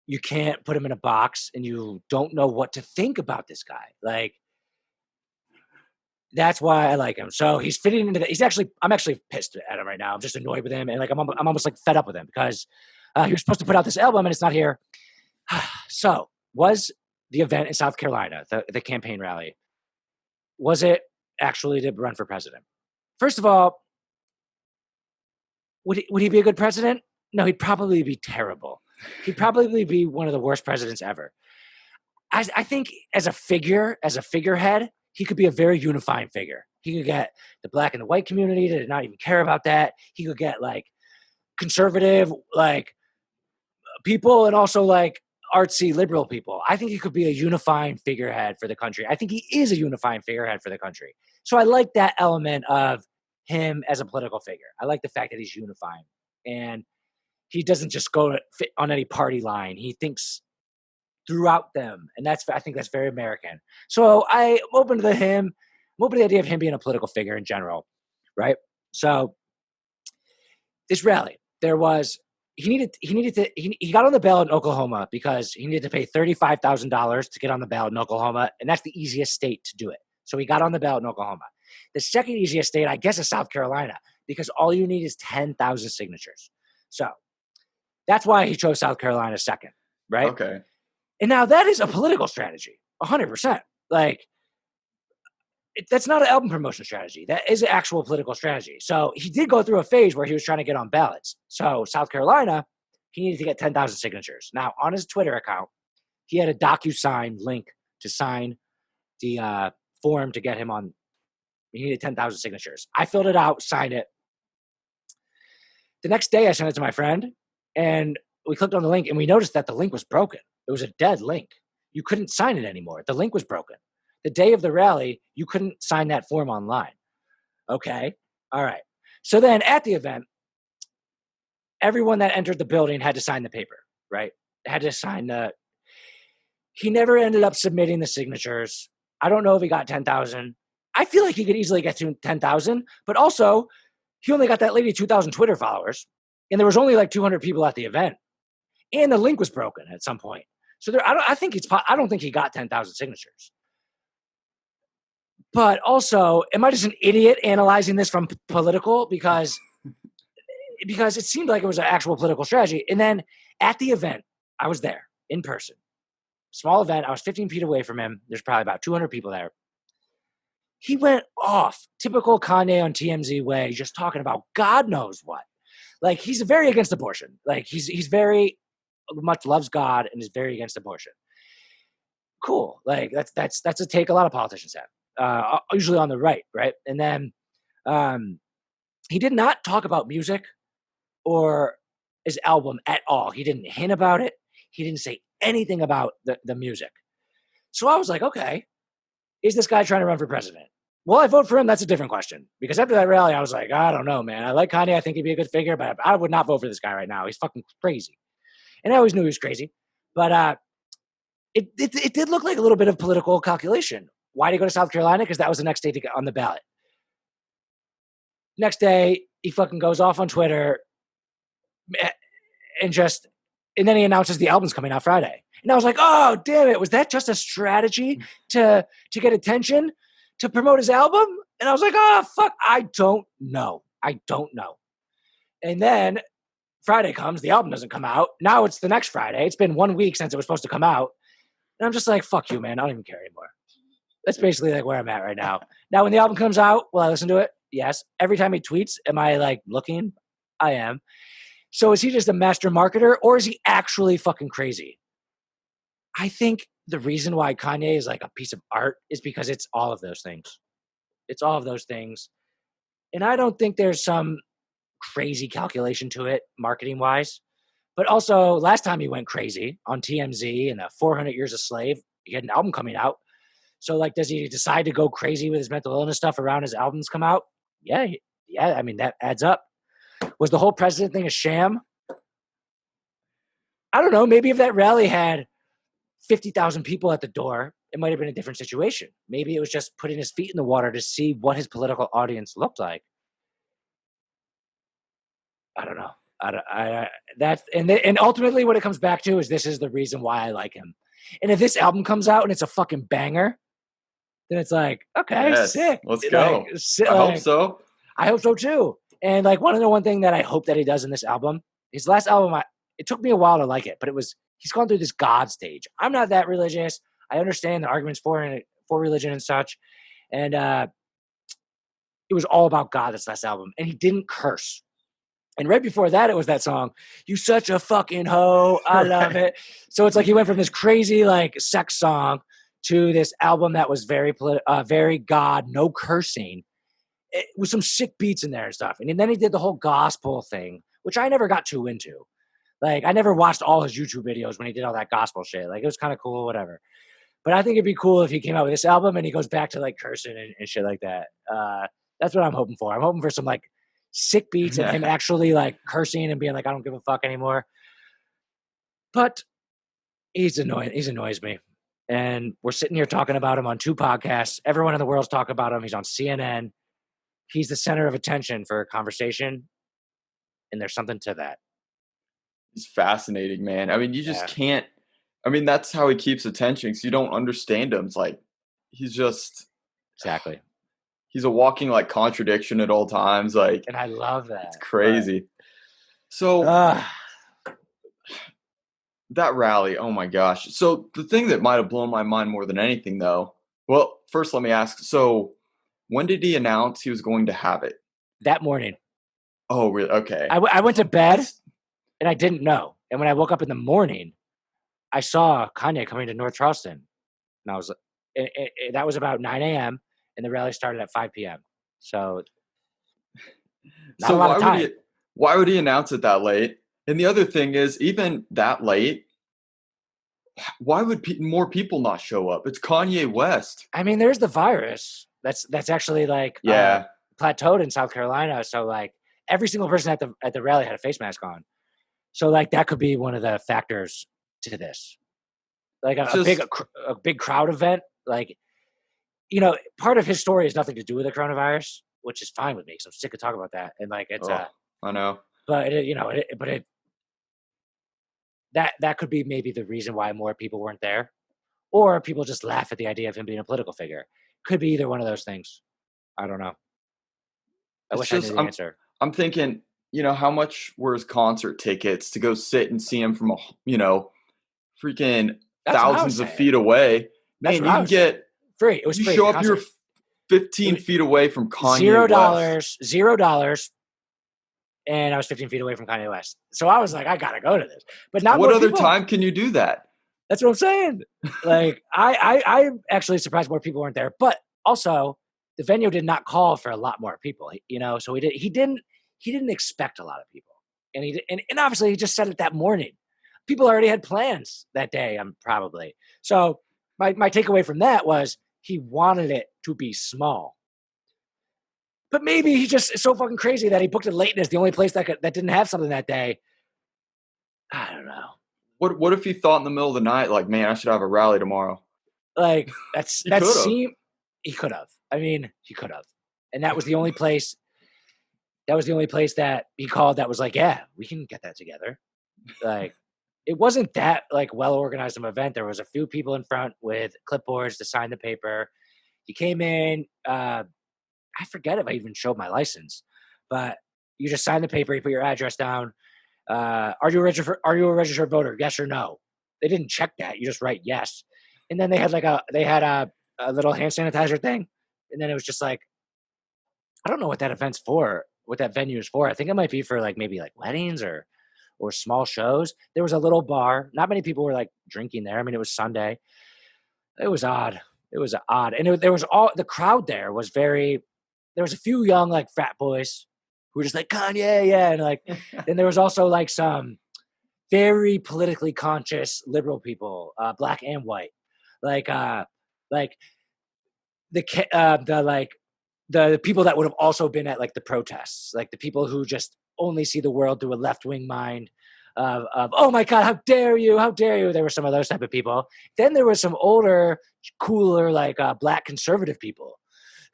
Speaker 2: you can't put him in a box and you don't know what to think about this guy. Like, that's why I like him. So he's fitting into that. I'm actually pissed at him right now. I'm just annoyed with him. And like, I'm almost like fed up with him because he was supposed to put out this album and it's not here. So was the event in South Carolina, the campaign rally, was it actually to run for president? First of all, would he be a good president? No, he'd probably be terrible. He'd probably be one of the worst presidents ever. I think as a figurehead, he could be a very unifying figure. He could get the black and the white community to not even care about that. He could get like conservative, like people and also like artsy liberal people. I think he could be a unifying figurehead for the country. I think he is a unifying figurehead for the country. So I like that element of him as a political figure. I like the fact that he's unifying and he doesn't just go to fit on any party line. He thinks throughout them. And I think that's very American. So I'm open to the idea of him being a political figure in general. Right. So this rally, he got on the ballot in Oklahoma because he needed to pay $35,000 to get on the ballot in Oklahoma. And that's the easiest state to do it. So he got on the ballot in Oklahoma. The second easiest state, I guess, is South Carolina because all you need is 10,000 signatures. So that's why he chose South Carolina second, right?
Speaker 1: Okay.
Speaker 2: And now that is a political strategy, 100%. Like, that's not an album promotion strategy. That is an actual political strategy. So he did go through a phase where he was trying to get on ballots. So South Carolina, he needed to get 10,000 signatures. Now, on his Twitter account, he had a DocuSign link to sign the form to get him on. He needed 10,000 signatures. I filled it out, signed it. The next day, I sent it to my friend, and we clicked on the link, and we noticed that the link was broken. It was a dead link. You couldn't sign it anymore. The link was broken. The day of the rally, you couldn't sign that form online. Okay. All right. So then at the event, everyone that entered the building had to sign the paper, right? Had to sign he never ended up submitting the signatures. I don't know if he got 10,000. I feel like he could easily get to 10,000, but also he only got that lady 2,000 Twitter followers, and there was only like 200 people at the event, and the link was broken at some point. So I don't think he got 10,000 signatures. But also, am I just an idiot analyzing this from political? Because it seemed like it was an actual political strategy. And then at the event, I was there in person. Small event. I was 15 feet away from him. There's probably about 200 people there. He went off, typical Kanye on TMZ way, just talking about God knows what. Like, he's very against abortion. Like, he's very much loves God and is very against abortion. Cool. Like, that's a take a lot of politicians have, usually on the right. And then he did not talk about music or his album at all. He didn't hint about it. He didn't say anything about the music. So I was like, okay, is this guy trying to run for president? Will I vote for him? That's a different question. Because after that rally, I was like, I don't know, man. I like Kanye. I think he'd be a good figure, but I would not vote for this guy right now. He's fucking crazy. And I always knew he was crazy. But it did look like a little bit of political calculation. Why did he go to South Carolina? Because that was the next state to get on the ballot. Next day, he fucking goes off on Twitter and then he announces the album's coming out Friday. And I was like, oh, damn it. Was that just a strategy to get attention, to promote his album? And I was like, oh, fuck, I don't know. And then Friday comes, the album doesn't come out. Now it's the next Friday. It's been 1 week since it was supposed to come out. And I'm just like, fuck you, man. I don't even care anymore. That's basically like where I'm at right now. Now, when the album comes out, will I listen to it? Yes. Every time he tweets, am I like looking? I am. So is he just a master marketer, or is he actually fucking crazy? I think the reason why Kanye is like a piece of art is because it's all of those things. It's all of those things. And I don't think there's some crazy calculation to it marketing wise. But also, last time he went crazy on TMZ and 400 Years a Slave, he had an album coming out. So, like, does he decide to go crazy with his mental illness stuff around his albums come out? Yeah. I mean, that adds up. Was the whole president thing a sham? I don't know. Maybe if that rally had 50,000 people at the door, it might have been a different situation. Maybe it was just putting his feet in the water to see what his political audience looked like. I don't know. And ultimately what it comes back to is this is the reason why I like him. And if this album comes out and it's a fucking banger, then it's like, okay, yes, sick.
Speaker 1: Let's go. I hope so.
Speaker 2: I hope so too. And like one thing that I hope that he does in this album, his last album, it took me a while to like it, but he's gone through this God stage. I'm not that religious. I understand the arguments for religion and such. And it was all about God, this last album. And he didn't curse. And right before that, it was that song, "You Such a Fucking Hoe, I Love It." So it's like he went from this crazy like sex song to this album that was very God, no cursing, with some sick beats in there and stuff. And then he did the whole gospel thing, which I never got too into. Like, I never watched all his YouTube videos when he did all that gospel shit. Like, it was kind of cool, whatever. But I think it'd be cool if he came out with this album and he goes back to like cursing and shit like that. That's what I'm hoping for. I'm hoping for some like sick beats and him actually like cursing and being like, I don't give a fuck anymore. But he's annoying. He annoys me. And we're sitting here talking about him on 2 podcasts. Everyone in the world's talking about him. He's on CNN. He's the center of attention for a conversation. And there's something to that.
Speaker 1: It's fascinating, man. I mean, you just can't. I mean, that's how he keeps attention, because you don't understand him. It's like he's just
Speaker 2: exactly.
Speaker 1: He's a walking like contradiction at all times. Like,
Speaker 2: and I love that.
Speaker 1: It's crazy. But, so that rally, oh my gosh. So the thing that might have blown my mind more than anything, though. Well, first let me ask. So when did he announce he was going to have it?
Speaker 2: That morning.
Speaker 1: Oh, really? Okay.
Speaker 2: I went to bed and I didn't know. And when I woke up in the morning, I saw Kanye coming to North Charleston. And I was that was about 9 a.m. and the rally started at 5 p.m. So not a lot of time.
Speaker 1: Why would he announce it that late? And the other thing is, even that late, why would more people not show up? It's Kanye West.
Speaker 2: I mean, there's the virus. That's actually like plateaued in South Carolina. So like every single person at the rally had a face mask on. So like that could be one of the factors to this. Like a big crowd event. Like, you know, part of his story has nothing to do with the coronavirus, which is fine with me because I'm sick of talking about that. And like it's
Speaker 1: I know.
Speaker 2: But that could be maybe the reason why more people weren't there, or people just laugh at the idea of him being a political figure. Could be either one of those things. I don't know. I wish I knew the answer.
Speaker 1: I'm thinking, you know, how much were his concert tickets to go sit and see him from freaking thousands of feet away? Man, you can get
Speaker 2: free. It was free.
Speaker 1: You show up, you're 15 feet away from Kanye
Speaker 2: West. $0. And I was 15 feet away from Kanye West. So I was like, I gotta go to this. But not
Speaker 1: what other time can you do that?
Speaker 2: That's what I'm saying. Like, I'm actually surprised more people weren't there. But also, the venue did not call for a lot more people. You know, so he didn't expect a lot of people. And obviously he just said it that morning. People already had plans that day, probably. So my takeaway from that was he wanted it to be small. But maybe he just is so fucking crazy that he booked it late and it's the only place that didn't have something that day. I don't know.
Speaker 1: What if he thought in the middle of the night, like, man, I should have a rally tomorrow?
Speaker 2: Like
Speaker 1: He could have.
Speaker 2: he could have. I mean, he could have. And that was the only place. That was the only place that he called that was like, yeah, we can get that together. Like, it wasn't that like well organized of an event. There was a few people in front with clipboards to sign the paper. He came in. I forget if I even showed my license, but you just sign the paper. You put your address down. Are you a registered voter? Yes or no. They didn't check that. You just write yes. And then they had a little hand sanitizer thing. And then it was just like, I don't know what that event's for, what that venue is for. I think it might be for like maybe like weddings or small shows. There was a little bar. Not many people were like drinking there. I mean, it was Sunday. It was odd. It was odd. And there was the crowd there was very, there was a few young like frat boys who were just like, Kanye, yeah. And like, then there was also like some very politically conscious liberal people, black and white. Like the people that would have also been at like the protests, like the people who just only see the world through a left-wing mind of oh my God, how dare you? How dare you? There were some of those type of people. Then there was some older, cooler, like black conservative people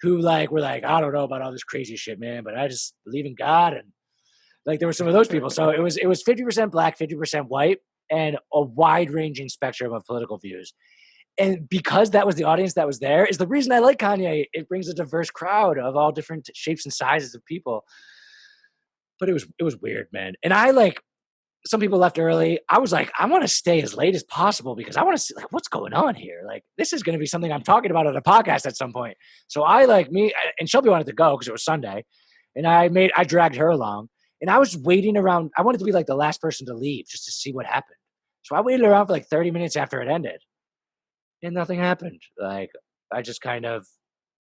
Speaker 2: who like were like, I don't know about all this crazy shit, man, but I just believe in God. And like there were some of those people. So it was 50% black, 50% white, and a wide-ranging spectrum of political views. And because that was the audience that was there is the reason I like Kanye. It brings a diverse crowd of all different shapes and sizes of people. But it was weird, man. And I like, some people left early. I was like, I want to stay as late as possible because I want to see like what's going on here. Like this is going to be something I'm talking about on a podcast at some point. So I like and Shelby wanted to go because it was Sunday, and I dragged her along, and I was waiting around. I wanted to be like the last person to leave just to see what happened. So I waited around for like 30 minutes after it ended. And nothing happened. Like I just kind of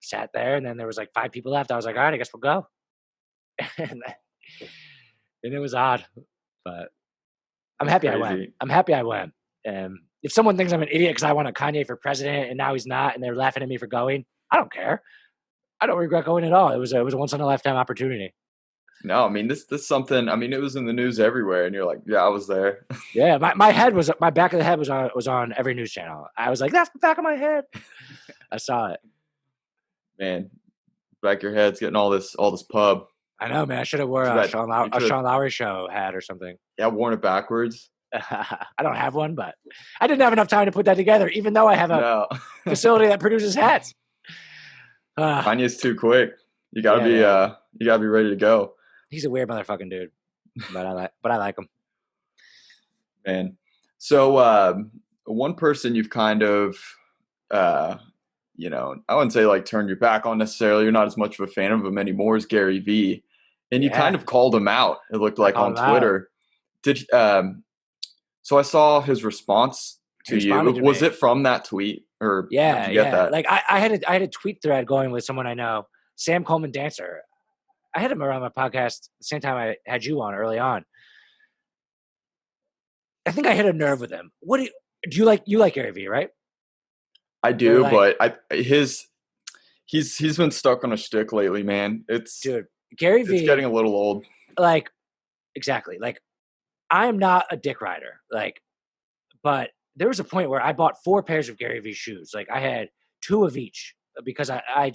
Speaker 2: sat there, and then there was like 5 people left. I was like, all right, I guess we'll go. and it was odd, but I'm happy I went. I'm happy I went. If someone thinks I'm an idiot because I want a Kanye for president and now he's not, and they're laughing at me for going, I don't care. I don't regret going at all. It was a once in a lifetime opportunity.
Speaker 1: No, I mean this something. I mean, it was in the news everywhere, and you're like, yeah, I was there.
Speaker 2: Yeah, my back of the head was on every news channel. I was like, that's the back of my head. I saw it.
Speaker 1: Man, back of your head's getting all this pub.
Speaker 2: I know, man. I should have wore a Sean Lowery Show hat or something.
Speaker 1: Yeah, worn it backwards.
Speaker 2: I don't have one, but I didn't have enough time to put that together, even though I have a facility that produces hats.
Speaker 1: Kanye's too quick. You gotta be ready to go.
Speaker 2: He's a weird motherfucking dude, but I like him.
Speaker 1: Man, so one person you've kind of, I wouldn't say like turned your back on necessarily. You're not as much of a fan of him anymore as GaryVee, and you kind of called him out. It looked like on Twitter. So I saw his response to you. Was it from that tweet, or
Speaker 2: did you get that? Like I had a tweet thread going with someone I know, Sam Coleman Dancer. I had him around my podcast the same time I had you on early on. I think I hit a nerve with him. What do you like? You like GaryVee, right?
Speaker 1: I do, but he's been stuck on a shtick lately, man. GaryVee, it's getting a little old.
Speaker 2: Like, exactly. Like, I am not a dick rider. Like, but there was a point where I bought 4 pairs of GaryVee shoes. Like, I had 2 of each because I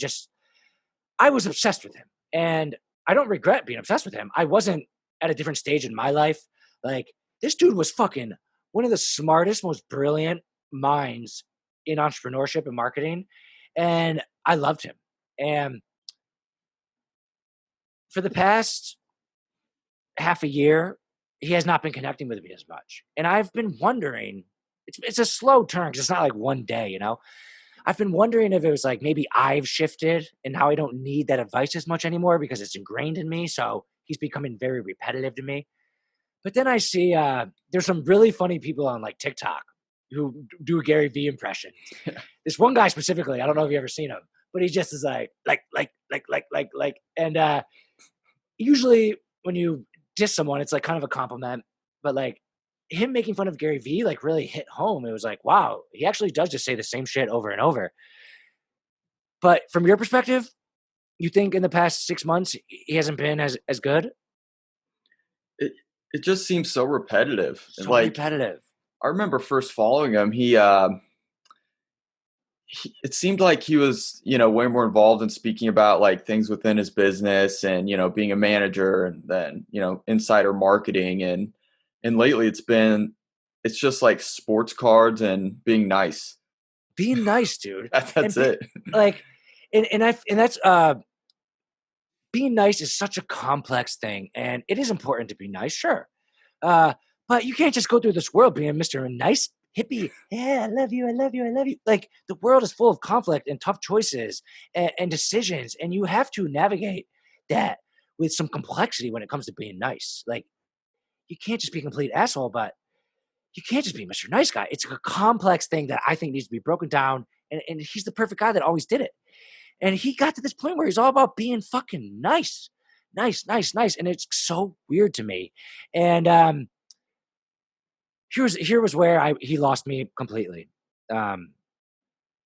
Speaker 2: was obsessed with him, and I don't regret being obsessed with him. I wasn't at a different stage in my life. Like, this dude was fucking one of the smartest, most brilliant minds in entrepreneurship and marketing. And I loved him. And for the past half a year, he has not been connecting with me as much. And I've been wondering, it's a slow turn because it's not like one day, you know? I've been wondering if it was like maybe I've shifted and how I don't need that advice as much anymore because it's ingrained in me. So he's becoming very repetitive to me. But then I see there's some really funny people on like TikTok who do GaryVee impressions. This one guy specifically, I don't know if you've ever seen him, but he just is like. And usually when you diss someone, it's like kind of a compliment. But like him making fun of GaryVee like really hit home. It was like, wow, he actually does just say the same shit over and over. But from your perspective, you think in the past 6 months he hasn't been as good?
Speaker 1: It just seems so repetitive.
Speaker 2: Repetitive.
Speaker 1: I remember first following him. It seemed like he was, way more involved in speaking about like things within his business and, being a manager and then, insider marketing. And lately it's just like sports cards and being nice.
Speaker 2: Being nice, dude.
Speaker 1: That's it.
Speaker 2: Like, and that's, being nice is such a complex thing, and it is important to be nice, sure. But you can't just go through this world being Mr. Nice hippie. Yeah, I love you. I love you. I love you. Like, the world is full of conflict and tough choices and decisions. And you have to navigate that with some complexity when it comes to being nice. Like, you can't just be a complete asshole, but you can't just be Mr. Nice Guy. It's a complex thing that I think needs to be broken down. And he's the perfect guy that always did it. And he got to this point where he's all about being fucking nice. Nice, nice, nice. And it's so weird to me. And here was where he lost me completely.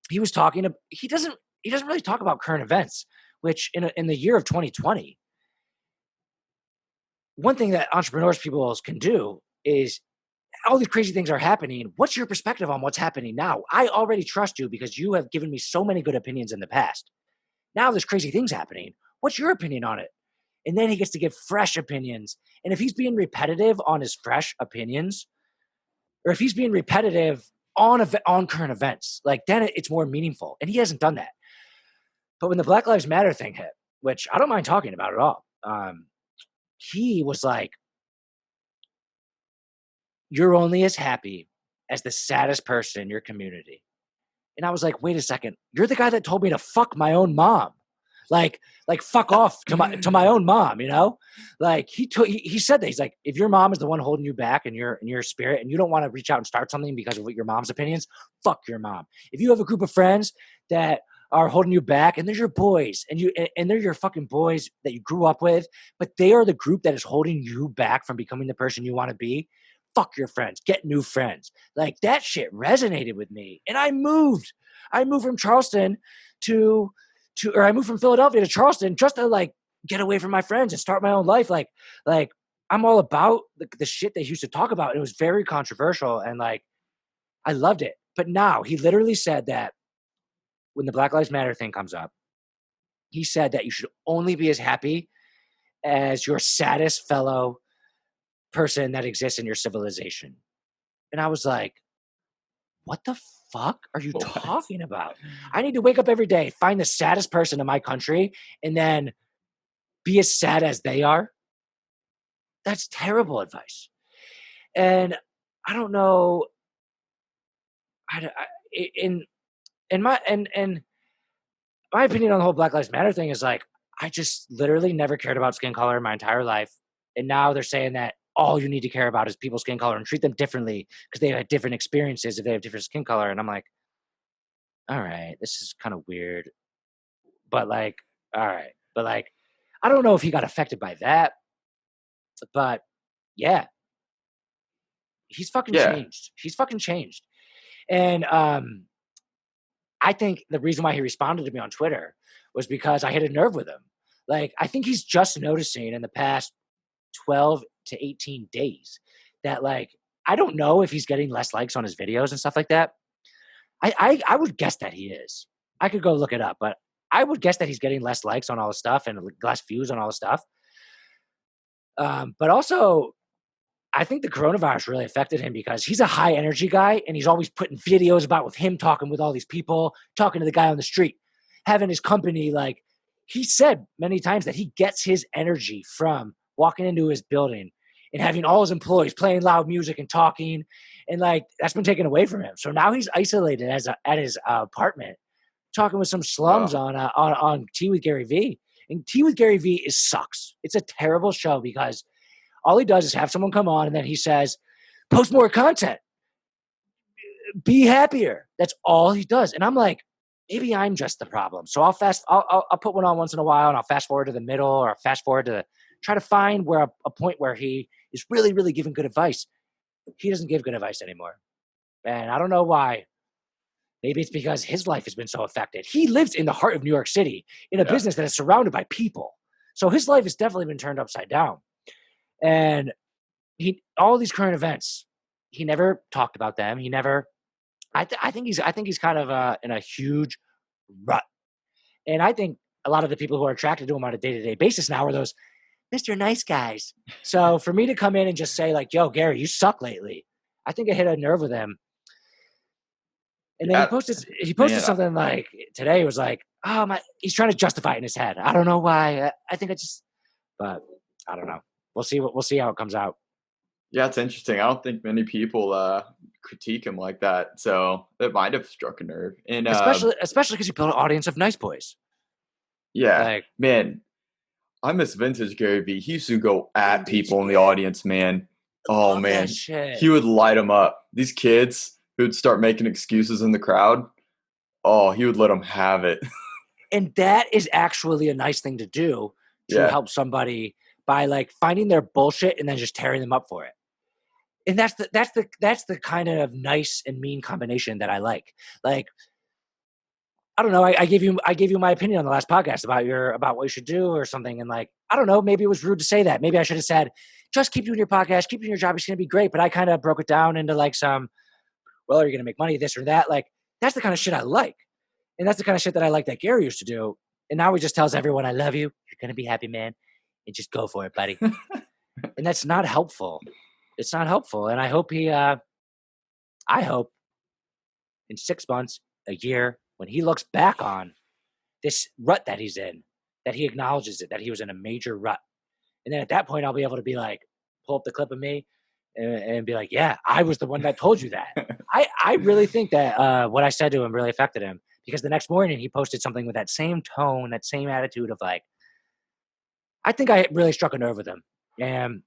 Speaker 2: He was talking to, he doesn't really talk about current events, which in the year of 2020, one thing that entrepreneurs people can do is, all these crazy things are happening. What's your perspective on what's happening now? I already trust you because you have given me so many good opinions in the past. Now there's crazy things happening. What's your opinion on it? And then he gets to give fresh opinions. And if he's being repetitive on his fresh opinions, or if he's being repetitive on current events, like, then it's more meaningful. And he hasn't done that. But when the Black Lives Matter thing hit, which I don't mind talking about at all, he was like, you're only as happy as the saddest person in your community. And I was like, wait a second. You're the guy that told me to fuck my own mom. Like fuck off to my own mom, Like, he said that. He's like, if your mom is the one holding you back in your spirit and you don't want to reach out and start something because of what your mom's opinions, fuck your mom. If you have a group of friends that are holding you back and they're your boys and they're your fucking boys that you grew up with, but they are the group that is holding you back from becoming the person you want to be, fuck your friends, get new friends. Like, that shit resonated with me. And I moved from Charleston I moved from Philadelphia to Charleston just to like get away from my friends and start my own life. Like I'm all about the shit they used to talk about. It was very controversial and like, I loved it. But now he literally said that when the Black Lives Matter thing comes up, he said that you should only be as happy as your saddest fellow person that exists in your civilization. And I was like, what the fuck are you talking about? I need to wake up every day, find the saddest person in my country, and then be as sad as they are. That's terrible advice. And I don't know. In my opinion on the whole Black Lives Matter thing is like, I just literally never cared about skin color in my entire life. And now they're saying that all you need to care about is people's skin color and treat them differently because they have different experiences if they have different skin color. And I'm like, all right, this is kind of weird. But like, all right. But like, I don't know if he got affected by that. But yeah. He's fucking changed. He's fucking changed. And I think the reason why he responded to me on Twitter was because I hit a nerve with him. Like, I think he's just noticing in the past 12 to 18 days that, like, I don't know if he's getting less likes on his videos and stuff like that. I would guess that he is. I could go look it up, but I would guess that he's getting less likes on all the stuff and less views on all the stuff. But also, I think the coronavirus really affected him because he's a high energy guy and he's always putting videos about with him talking with all these people, talking to the guy on the street, having his company. Like, he said many times that he gets his energy from walking into his building and having all his employees playing loud music and talking. And like, that's been taken away from him. So now he's isolated at his apartment, talking with some slums on Tea with GaryVee. And Tea with GaryVee sucks. It's a terrible show because all he does is have someone come on and then he says, post more content, be happier. That's all he does. And I'm like, maybe I'm just the problem. So I'll put one on once in a while and I'll fast forward to the middle or I'll fast forward to try to find where a point where he is really, really giving good advice. He doesn't give good advice anymore. And I don't know why. Maybe it's because his life has been so affected. He lives in the heart of New York City in a business that is surrounded by people. So his life has definitely been turned upside down. And all these current events, he never talked about them. He never. I think he's kind of in a huge rut, and I think a lot of the people who are attracted to him on a day-to-day basis now are those Mr. Nice Guys. So for me to come in and just say like, "Yo, Gary, you suck lately," I think it hit a nerve with him. And then he posted something like today. It was like, "Oh my," he's trying to justify it in his head. I don't know why. I think but I don't know. We'll see how it comes out.
Speaker 1: Yeah, it's interesting. I don't think many people critique him like that, so it might have struck a nerve. And
Speaker 2: especially because you built an audience of nice boys.
Speaker 1: Yeah, like, man, I miss vintage GaryVee. He used to go at people in the audience, man. Oh man, he would light them up. These kids who'd start making excuses in the crowd. Oh, he would let them have it.
Speaker 2: And that is actually a nice thing to do to help somebody by like finding their bullshit and then just tearing them up for it. And that's the kind of nice and mean combination that I like. Like, I don't know. I gave you my opinion on the last podcast about what you should do or something. And like, I don't know, maybe it was rude to say that. Maybe I should have said, just keep doing your podcast, keep doing your job. It's going to be great. But I kind of broke it down into like well, are you going to make money, this or that? Like, that's the kind of shit I like. And that's the kind of shit that I like that Gary used to do. And now he just tells everyone, I love you. You're going to be happy, man. And just go for it, buddy. And that's not helpful. It's not helpful. And I hope I hope in 6 months, a year, when he looks back on this rut that he's in, that he acknowledges it, that he was in a major rut. And then at that point, I'll be able to be like, pull up the clip of me and be like, yeah, I was the one that told you that. I really think that what I said to him really affected him, because the next morning he posted something with that same tone, that same attitude of like, I think I really struck a nerve with him. And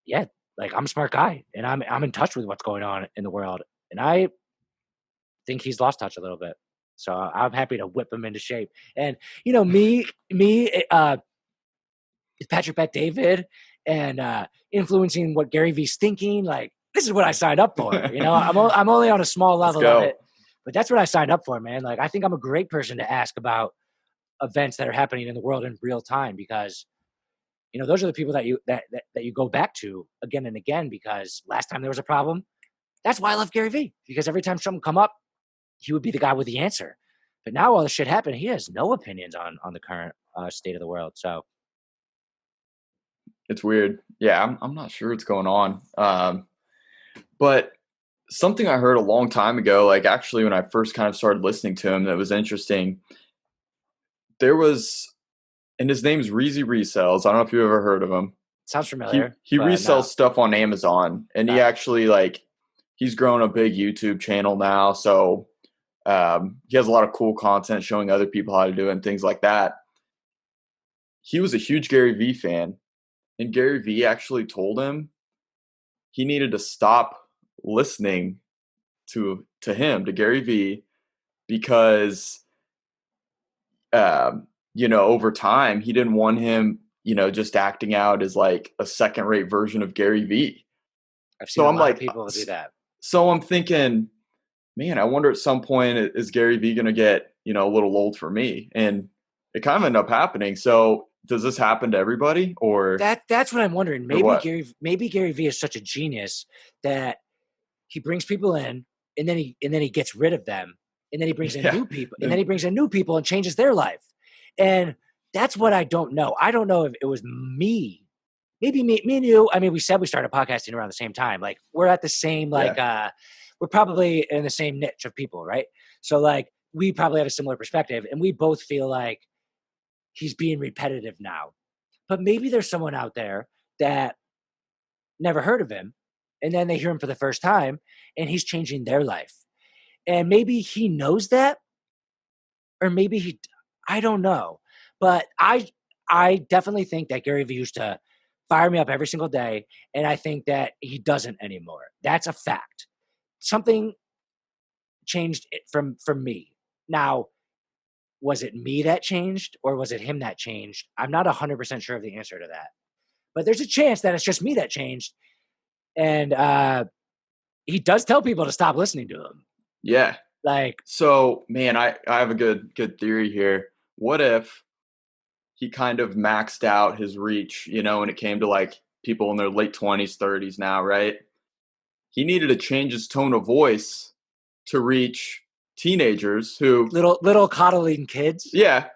Speaker 2: yeah, like I'm a smart guy and I'm in touch with what's going on in the world. And I think he's lost touch a little bit. So I'm happy to whip him into shape. And, you know, Patrick Bet David and influencing what GaryVee's thinking, like, this is what I signed up for. You know, I'm only on a small level of it, but that's what I signed up for, man. Like, I think I'm a great person to ask about events that are happening in the world in real time, because, you know, those are the people that you go back to again and again, because last time there was a problem. That's why I love GaryVee, because every time something come up, he would be the guy with the answer. But now all the shit happened, he has no opinions on the current state of the world. So
Speaker 1: it's weird. Yeah, I'm not sure what's going on. But something I heard a long time ago, like actually when I first kind of started listening to him, that was interesting. There was, and his name's Reezy Resells. I don't know if you've ever heard of him.
Speaker 2: Sounds familiar.
Speaker 1: He resells stuff on Amazon, and he actually he's grown a big YouTube channel now. So he has a lot of cool content showing other people how to do it and things like that. He was a huge GaryVee fan, and GaryVee actually told him he needed to stop listening to GaryVee, because over time he didn't want him just acting out as like a second-rate version of GaryVee.
Speaker 2: I've seen a lot of people do that.
Speaker 1: So I'm thinking, man, I wonder at some point, is GaryVee going to get a little old for me? And it kind of ended up happening. So does this happen to everybody, or
Speaker 2: that's what I'm wondering? Maybe GaryVee is such a genius that he brings people in, and then he gets rid of them, and then he brings in new people, and then he brings in new people and changes their life. And that's what I don't know. I don't know if it was me. Maybe me and you. I mean, we said we started podcasting around the same time. Like, we're at the same we're probably in the same niche of people, right? So like, we probably have a similar perspective, and we both feel like he's being repetitive now. But maybe there's someone out there that never heard of him, and then they hear him for the first time, and he's changing their life. And maybe he knows that, or maybe I don't know. But I definitely think that GaryVee used to fire me up every single day, and I think that he doesn't anymore. That's a fact. Something changed from me. Now, was it me that changed, or was it him that changed? I'm not 100% sure of the answer to that. But there's a chance that it's just me that changed. And he does tell people to stop listening to him.
Speaker 1: Yeah.
Speaker 2: Like,
Speaker 1: so, man, I have a good theory here. What if he kind of maxed out his reach, when it came to like people in their late 20s, 30s now, right? he needed to change his tone of voice to reach teenagers who
Speaker 2: little coddling kids.
Speaker 1: Yeah,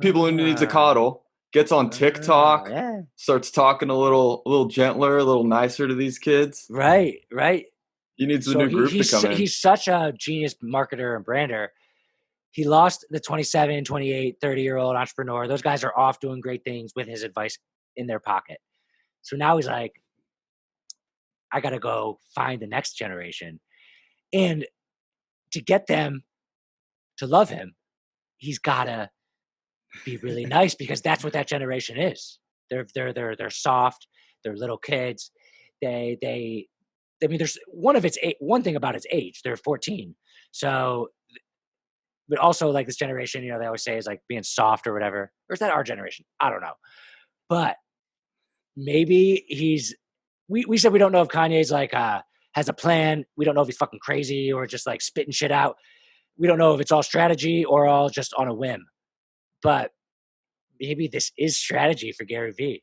Speaker 1: people who needs a coddle. Gets on TikTok,
Speaker 2: Yeah.
Speaker 1: starts talking a little gentler, a little nicer to these kids.
Speaker 2: Right.
Speaker 1: He needs a new group to come in.
Speaker 2: He's such a genius marketer and brander. He lost the 27, 28, 30-year-old entrepreneur. Those guys are off doing great things with his advice in their pocket. So now he's like, I got to go find the next generation. And to get them to love him, he's got to be really nice, because that's what that generation is. They're soft. They're little kids. I mean, there's one thing about its age. They're 14. So, but also like this generation, they always say is like being soft or whatever. Or is that our generation? I don't know. But maybe we said we don't know if Kanye's like, has a plan. We don't know if he's fucking crazy or just like spitting shit out. We don't know if it's all strategy or all just on a whim. But maybe this is strategy for GaryVee.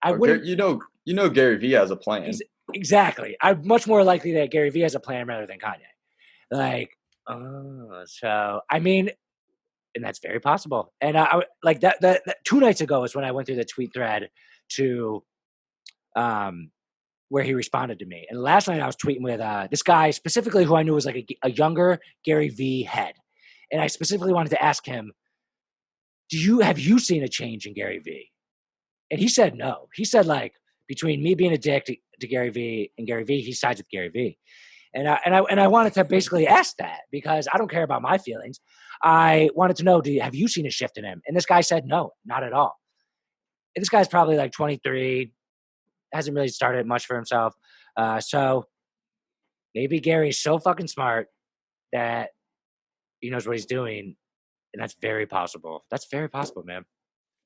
Speaker 1: You know GaryVee has a plan.
Speaker 2: Exactly. I'm much more likely that GaryVee has a plan rather than Kanye. Like, so I mean, and that's very possible. And I like that 2 nights ago is when I went through the tweet thread to where he responded to me. And last night I was tweeting with this guy specifically who I knew was like a younger GaryVee head. And I specifically wanted to ask him, have you seen a change in GaryVee? And he said no. He said, like, between me being a dick to GaryVee and GaryVee, he sides with GaryVee. And I wanted to basically ask that, because I don't care about my feelings. I wanted to know, have you seen a shift in him? And this guy said no, not at all. And this guy's probably like 23, hasn't really started much for himself. So maybe Gary's so fucking smart that he knows what he's doing. And that's very possible. That's very possible, man.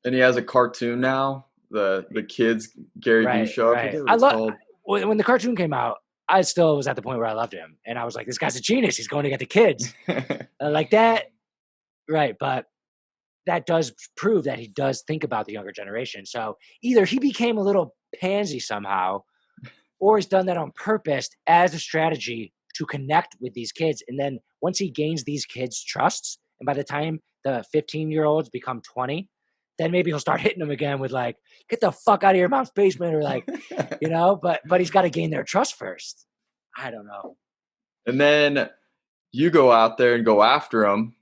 Speaker 1: And he has a cartoon now, the kids GaryVee show.
Speaker 2: Right. I love when the cartoon came out. I still was at the point where I loved him, and I was like, "This guy's a genius. He's going to get the kids like that." Right, but that does prove that he does think about the younger generation. So either he became a little pansy somehow, or he's done that on purpose as a strategy to connect with these kids. And then once he gains these kids' trusts, and by the time the 15-year-olds become 20, then maybe he'll start hitting them again with like, get the fuck out of your mom's basement, or like, but he's got to gain their trust first. I don't know.
Speaker 1: And then you go out there and go after him.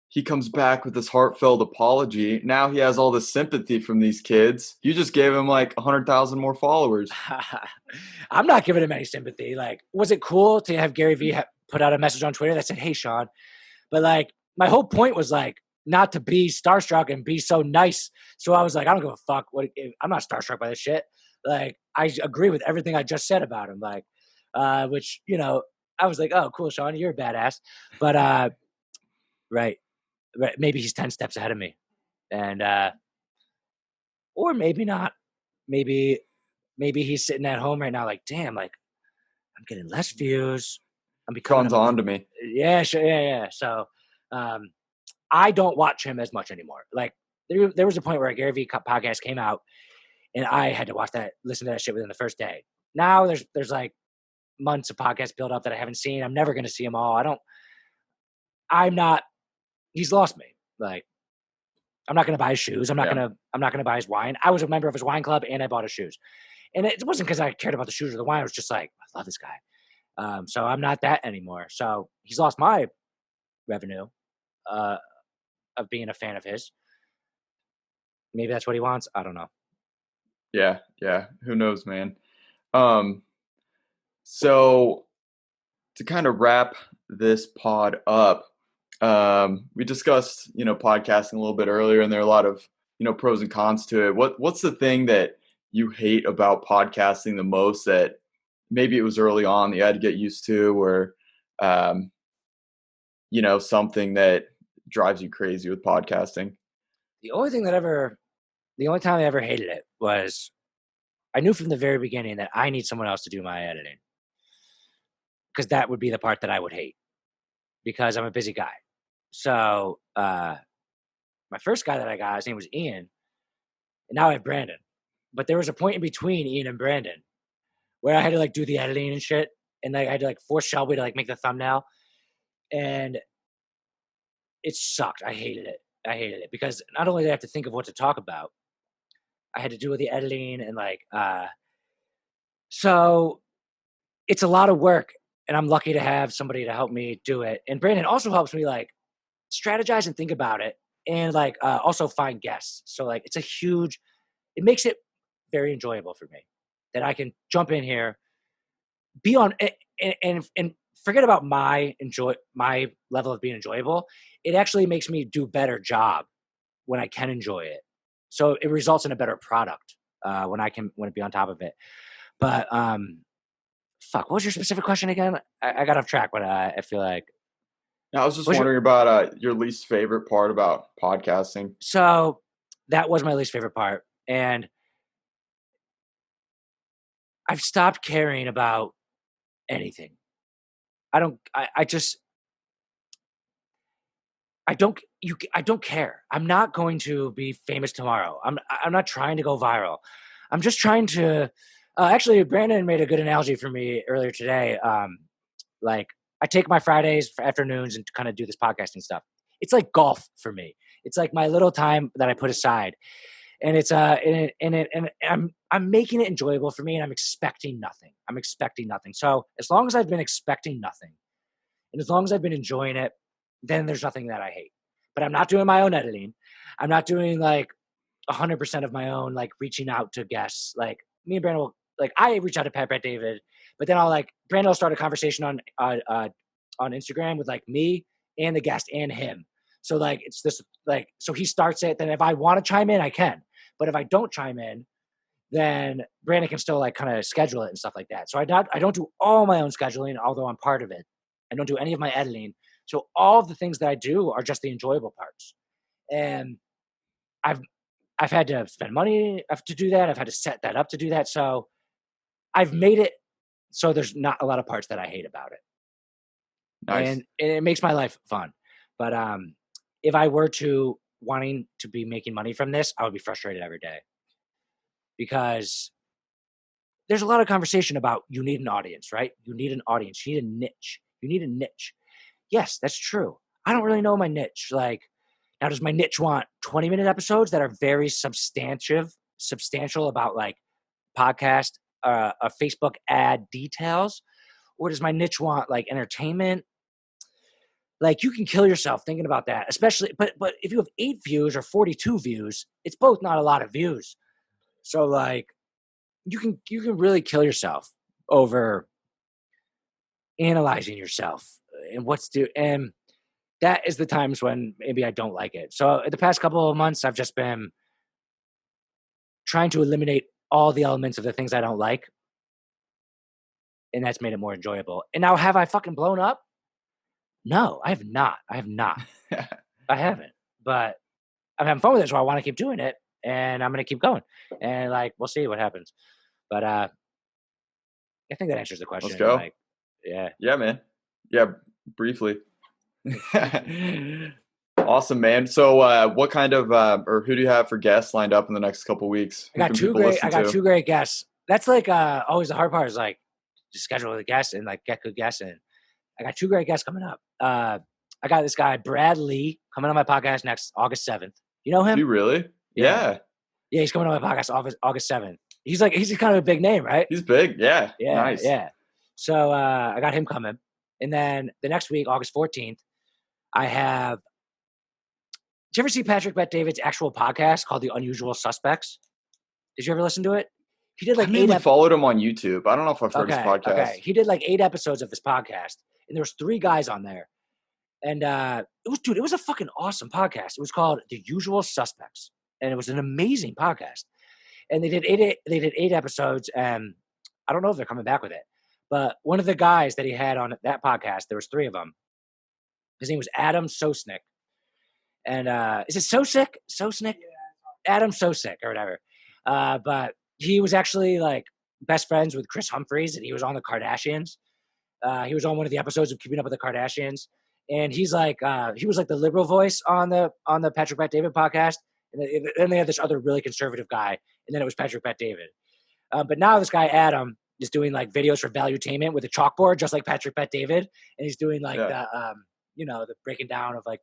Speaker 1: He comes back with this heartfelt apology. Now he has all this sympathy from these kids. You just gave him like 100,000 more followers.
Speaker 2: I'm not giving him any sympathy. Like, was it cool to have GaryVee put out a message on Twitter that said, "Hey, Sean"? But like, my whole point was like, not to be starstruck and be so nice. So I was like, I don't give a fuck. I'm not starstruck by this shit. Like, I agree with everything I just said about him. Like, which, I was like, oh, cool, Sean, you're a badass. But, right. Maybe he's 10 steps ahead of me. And, or maybe not. Maybe he's sitting at home right now like, damn, like, I'm getting less views. I'm becoming
Speaker 1: on to me.
Speaker 2: Yeah, sure. Yeah. So, I don't watch him as much anymore. Like, there was a point where a GaryVee podcast came out, and I had to listen to that shit within the first day. Now there's like months of podcasts build up that I haven't seen. I'm never going to see them all. He's lost me. Like, I'm not going to buy his shoes. I'm not going to buy his wine. I was a member of his wine club, and I bought his shoes. And it wasn't because I cared about the shoes or the wine. It was just like, I love this guy. So I'm not that anymore. So he's lost my revenue of being a fan of his. Maybe that's what he wants. I don't know.
Speaker 1: Yeah. Who knows, man? So to kind of wrap this pod up, we discussed, podcasting a little bit earlier, and there are a lot of, pros and cons to it. What's the thing that you hate about podcasting the most that maybe it was early on that you had to get used to, or, something that drives you crazy with podcasting?
Speaker 2: The only time I ever hated it was I knew from the very beginning that I need someone else to do my editing, because that would be the part that I would hate, because I'm a busy guy. So my first guy that I got, his name was Ian, and now I have Brandon. But there was a point in between Ian and Brandon where I had to like do the editing and shit. and like I had to like force Shelby to like make the thumbnail, and it sucked. I hated it because not only did I have to think of what to talk about, I had to do with the editing and like so it's a lot of work, and I'm lucky to have somebody to help me do it. And Brandon also helps me like strategize and think about it, and like also find guests. So like it makes it very enjoyable for me that I can jump in here, be on and forget about my level of being enjoyable. It actually makes me do a better job when I can enjoy it. So it results in a better product when I can be on top of it. But fuck, what was your specific question again? I got off track, but I feel like.
Speaker 1: I was just wondering about your least favorite part about podcasting.
Speaker 2: So that was my least favorite part, and I've stopped caring about anything. I don't care. I'm not going to be famous tomorrow. I'm not trying to go viral. I'm just trying to actually Brandon made a good analogy for me earlier today. Like I take my Fridays for afternoons and kind of do this podcasting stuff. It's like golf for me. It's like my little time that I put aside. And it's and I'm making it enjoyable for me, and I'm expecting nothing. So as long as I've been expecting nothing, and as long as I've been enjoying it, then there's nothing that I hate. But I'm not doing my own editing. I'm not doing like 100% of my own like reaching out to guests. Like me and Brandon will like I reach out to Brett David, but then Brandon will start a conversation on Instagram with like me and the guest and him. So like it's this like so he starts it. Then if I want to chime in, I can. But if I don't chime in, then Brandon can still like kind of schedule it and stuff like that. So I don't do all my own scheduling, although I'm part of it. I don't do any of my editing. So all of the things that I do are just the enjoyable parts. And I've had to spend money to do that. I've had to set that up to do that. So I've made it so there's not a lot of parts that I hate about it. Nice. And it makes my life fun. But if I were to wanting to be making money from this, I would be frustrated every day. Because there's a lot of conversation about you need an audience, right? You need an audience. You need a niche. Yes, that's true. I don't really know my niche. Like, now does my niche want 20-minute episodes that are very substantial about like podcast, a Facebook ad details? Or does my niche want like entertainment? Like you can kill yourself thinking about that, especially, but if you have 8 views or 42 views, it's both not a lot of views. So like you can really kill yourself over analyzing yourself and that is the times when maybe I don't like it. So the past couple of months, I've just been trying to eliminate all the elements of the things I don't like. And that's made it more enjoyable. And now have I fucking blown up? No, I have not. I haven't. But I'm having fun with it, so I want to keep doing it. And I'm going to keep going. And like, we'll see what happens. But I think that answers the question.
Speaker 1: Let's go.
Speaker 2: Like, yeah.
Speaker 1: Yeah, man. Yeah, briefly. Awesome, man. So what kind of or who do you have for guests lined up in the next couple weeks?
Speaker 2: I got two great guests. That's like always the hard part is like just schedule the guests and like get good guests in. I got 2 great guests coming up. I got this guy Brad Lee coming on my podcast next August 7th. You know him?
Speaker 1: Do you really? Yeah.
Speaker 2: Yeah, he's coming on my podcast August 7th. He's kind of a big name, right?
Speaker 1: He's big. Yeah.
Speaker 2: Yeah.
Speaker 1: Nice.
Speaker 2: Yeah. So I got him coming. And then the next week, August 14th, I have. Did you ever see Patrick Bet-David's actual podcast called The Unusual Suspects? Did you ever listen to it? He did like 8
Speaker 1: followed him on YouTube. I don't know if I've heard his podcast. Okay.
Speaker 2: He did like 8 episodes of his podcast, and there was 3 guys on there. And it was a fucking awesome podcast. It was called The Usual Suspects, and it was an amazing podcast. And they did 8 episodes, and I don't know if they're coming back with it. But one of the guys that he had on that podcast, there was 3 of them. His name was Adam Sosnick. And is it Sosnick? Yeah. Adam Sosnick or whatever. But he was actually like best friends with Chris Humphries, and he was on the Kardashians. He was on one of the episodes of Keeping Up with the Kardashians. And he's like, he was like the liberal voice on the Patrick Bet-David podcast. And then they had this other really conservative guy, and then it was Patrick Bet-David. But now this guy, Adam, is doing like videos for Valuetainment with a chalkboard, just like Patrick Bet David, and he's doing like the the breaking down of like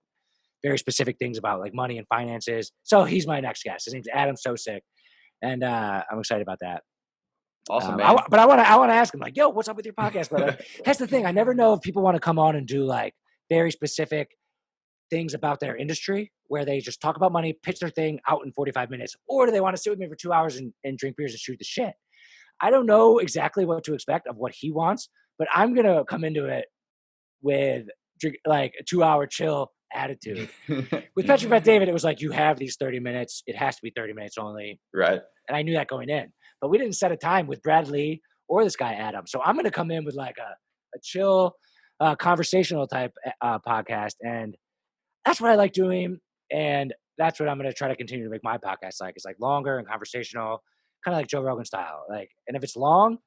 Speaker 2: very specific things about like money and finances. So he's my next guest. His name's Adam Sosick, and I'm excited about that.
Speaker 1: Awesome, man.
Speaker 2: But I want to ask him like, yo, what's up with your podcast? But like, that's the thing. I never know if people want to come on and do like very specific things about their industry where they just talk about money, pitch their thing out in 45 minutes, or do they want to sit with me for 2 hours and drink beers and shoot the shit? I don't know exactly what to expect of what he wants, but I'm going to come into it with like a 2-hour chill attitude. With Patrick Bet David, it was like, you have these 30 minutes. It has to be 30 minutes only.
Speaker 1: Right.
Speaker 2: And I knew that going in. But we didn't set a time with Brad Lee or this guy, Adam. So I'm going to come in with like a chill, conversational type podcast. And that's what I like doing. And that's what I'm going to try to continue to make my podcast like. It's like longer and conversational, kind of like Joe Rogan style. Like, and if it's long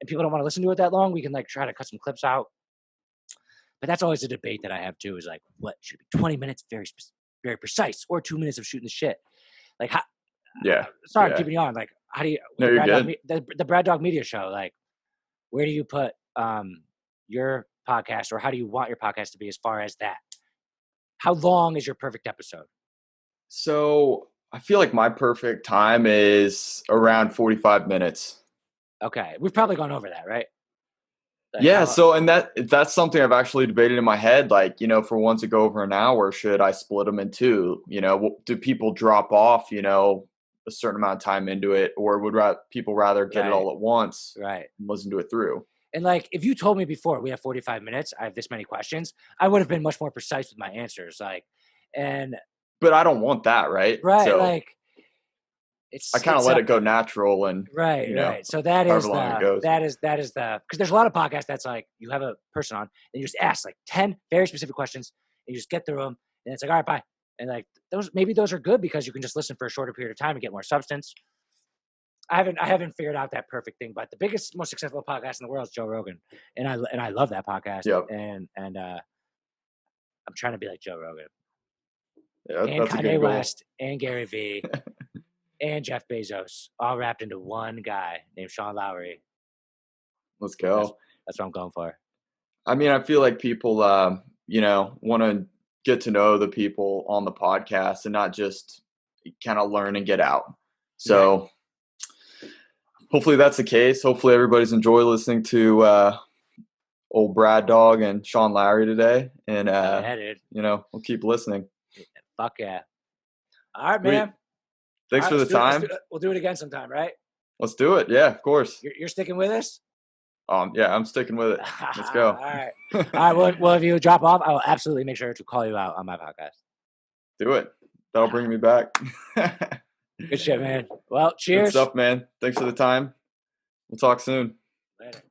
Speaker 2: and people don't want to listen to it that long, we can like try to cut some clips out. But that's always a debate that I have too, is like, what should it be 20 minutes, very precise, or 2 minutes of shooting the shit? Like, how, sorry, I'm keeping you on. Like, how do you,
Speaker 1: no, you're good.
Speaker 2: The Braddog Media Show, like, where do you put your podcast, or how do you want your podcast to be as far as that? How long is your perfect episode?
Speaker 1: So I feel like my perfect time is around 45 minutes.
Speaker 2: Okay. We've probably gone over that, right?
Speaker 1: Like and that's something I've actually debated in my head. Like, for ones that go over an hour, should I split them in two? Do people drop off, a certain amount of time into it, or would people rather get it all at once,
Speaker 2: right,
Speaker 1: and listen to it through?
Speaker 2: And like, if you told me before we have 45 minutes, I have this many questions, I would have been much more precise with my answers. But
Speaker 1: I don't want that, right?
Speaker 2: Right.
Speaker 1: So
Speaker 2: like,
Speaker 1: I kind of let it go natural, and
Speaker 2: right. So that is because there's a lot of podcasts that's like, you have a person on and you just ask like 10 very specific questions and you just get through them, and it's like, all right, bye. And like, those are good because you can just listen for a shorter period of time and get more substance. I haven't figured out that perfect thing, but the biggest, most successful podcast in the world is Joe Rogan, and I love that podcast.
Speaker 1: Yep.
Speaker 2: And I'm trying to be like Joe Rogan,
Speaker 1: and
Speaker 2: Kanye West, and GaryVee, and Jeff Bezos, all wrapped into one guy named Sean Lowery.
Speaker 1: Let's go.
Speaker 2: That's what I'm going for.
Speaker 1: I mean, I feel like people, want to get to know the people on the podcast and not just kind of learn and get out. So hopefully that's the case. Hopefully everybody's enjoyed listening to old Braddog and Sean Lowery today. And, we'll keep listening.
Speaker 2: Fuck yeah. All right, man.
Speaker 1: Thanks for the time.
Speaker 2: We'll do it again sometime, right?
Speaker 1: Let's do it. Yeah, of course.
Speaker 2: You're sticking with us?
Speaker 1: Yeah, I'm sticking with it. Let's go.
Speaker 2: All right. All right. Well, if you drop off, I will absolutely make sure to call you out on my podcast.
Speaker 1: Do it. That'll bring me back.
Speaker 2: Good shit, man. Well, cheers.
Speaker 1: Good stuff, man. Thanks for the time. We'll talk soon.
Speaker 2: Later.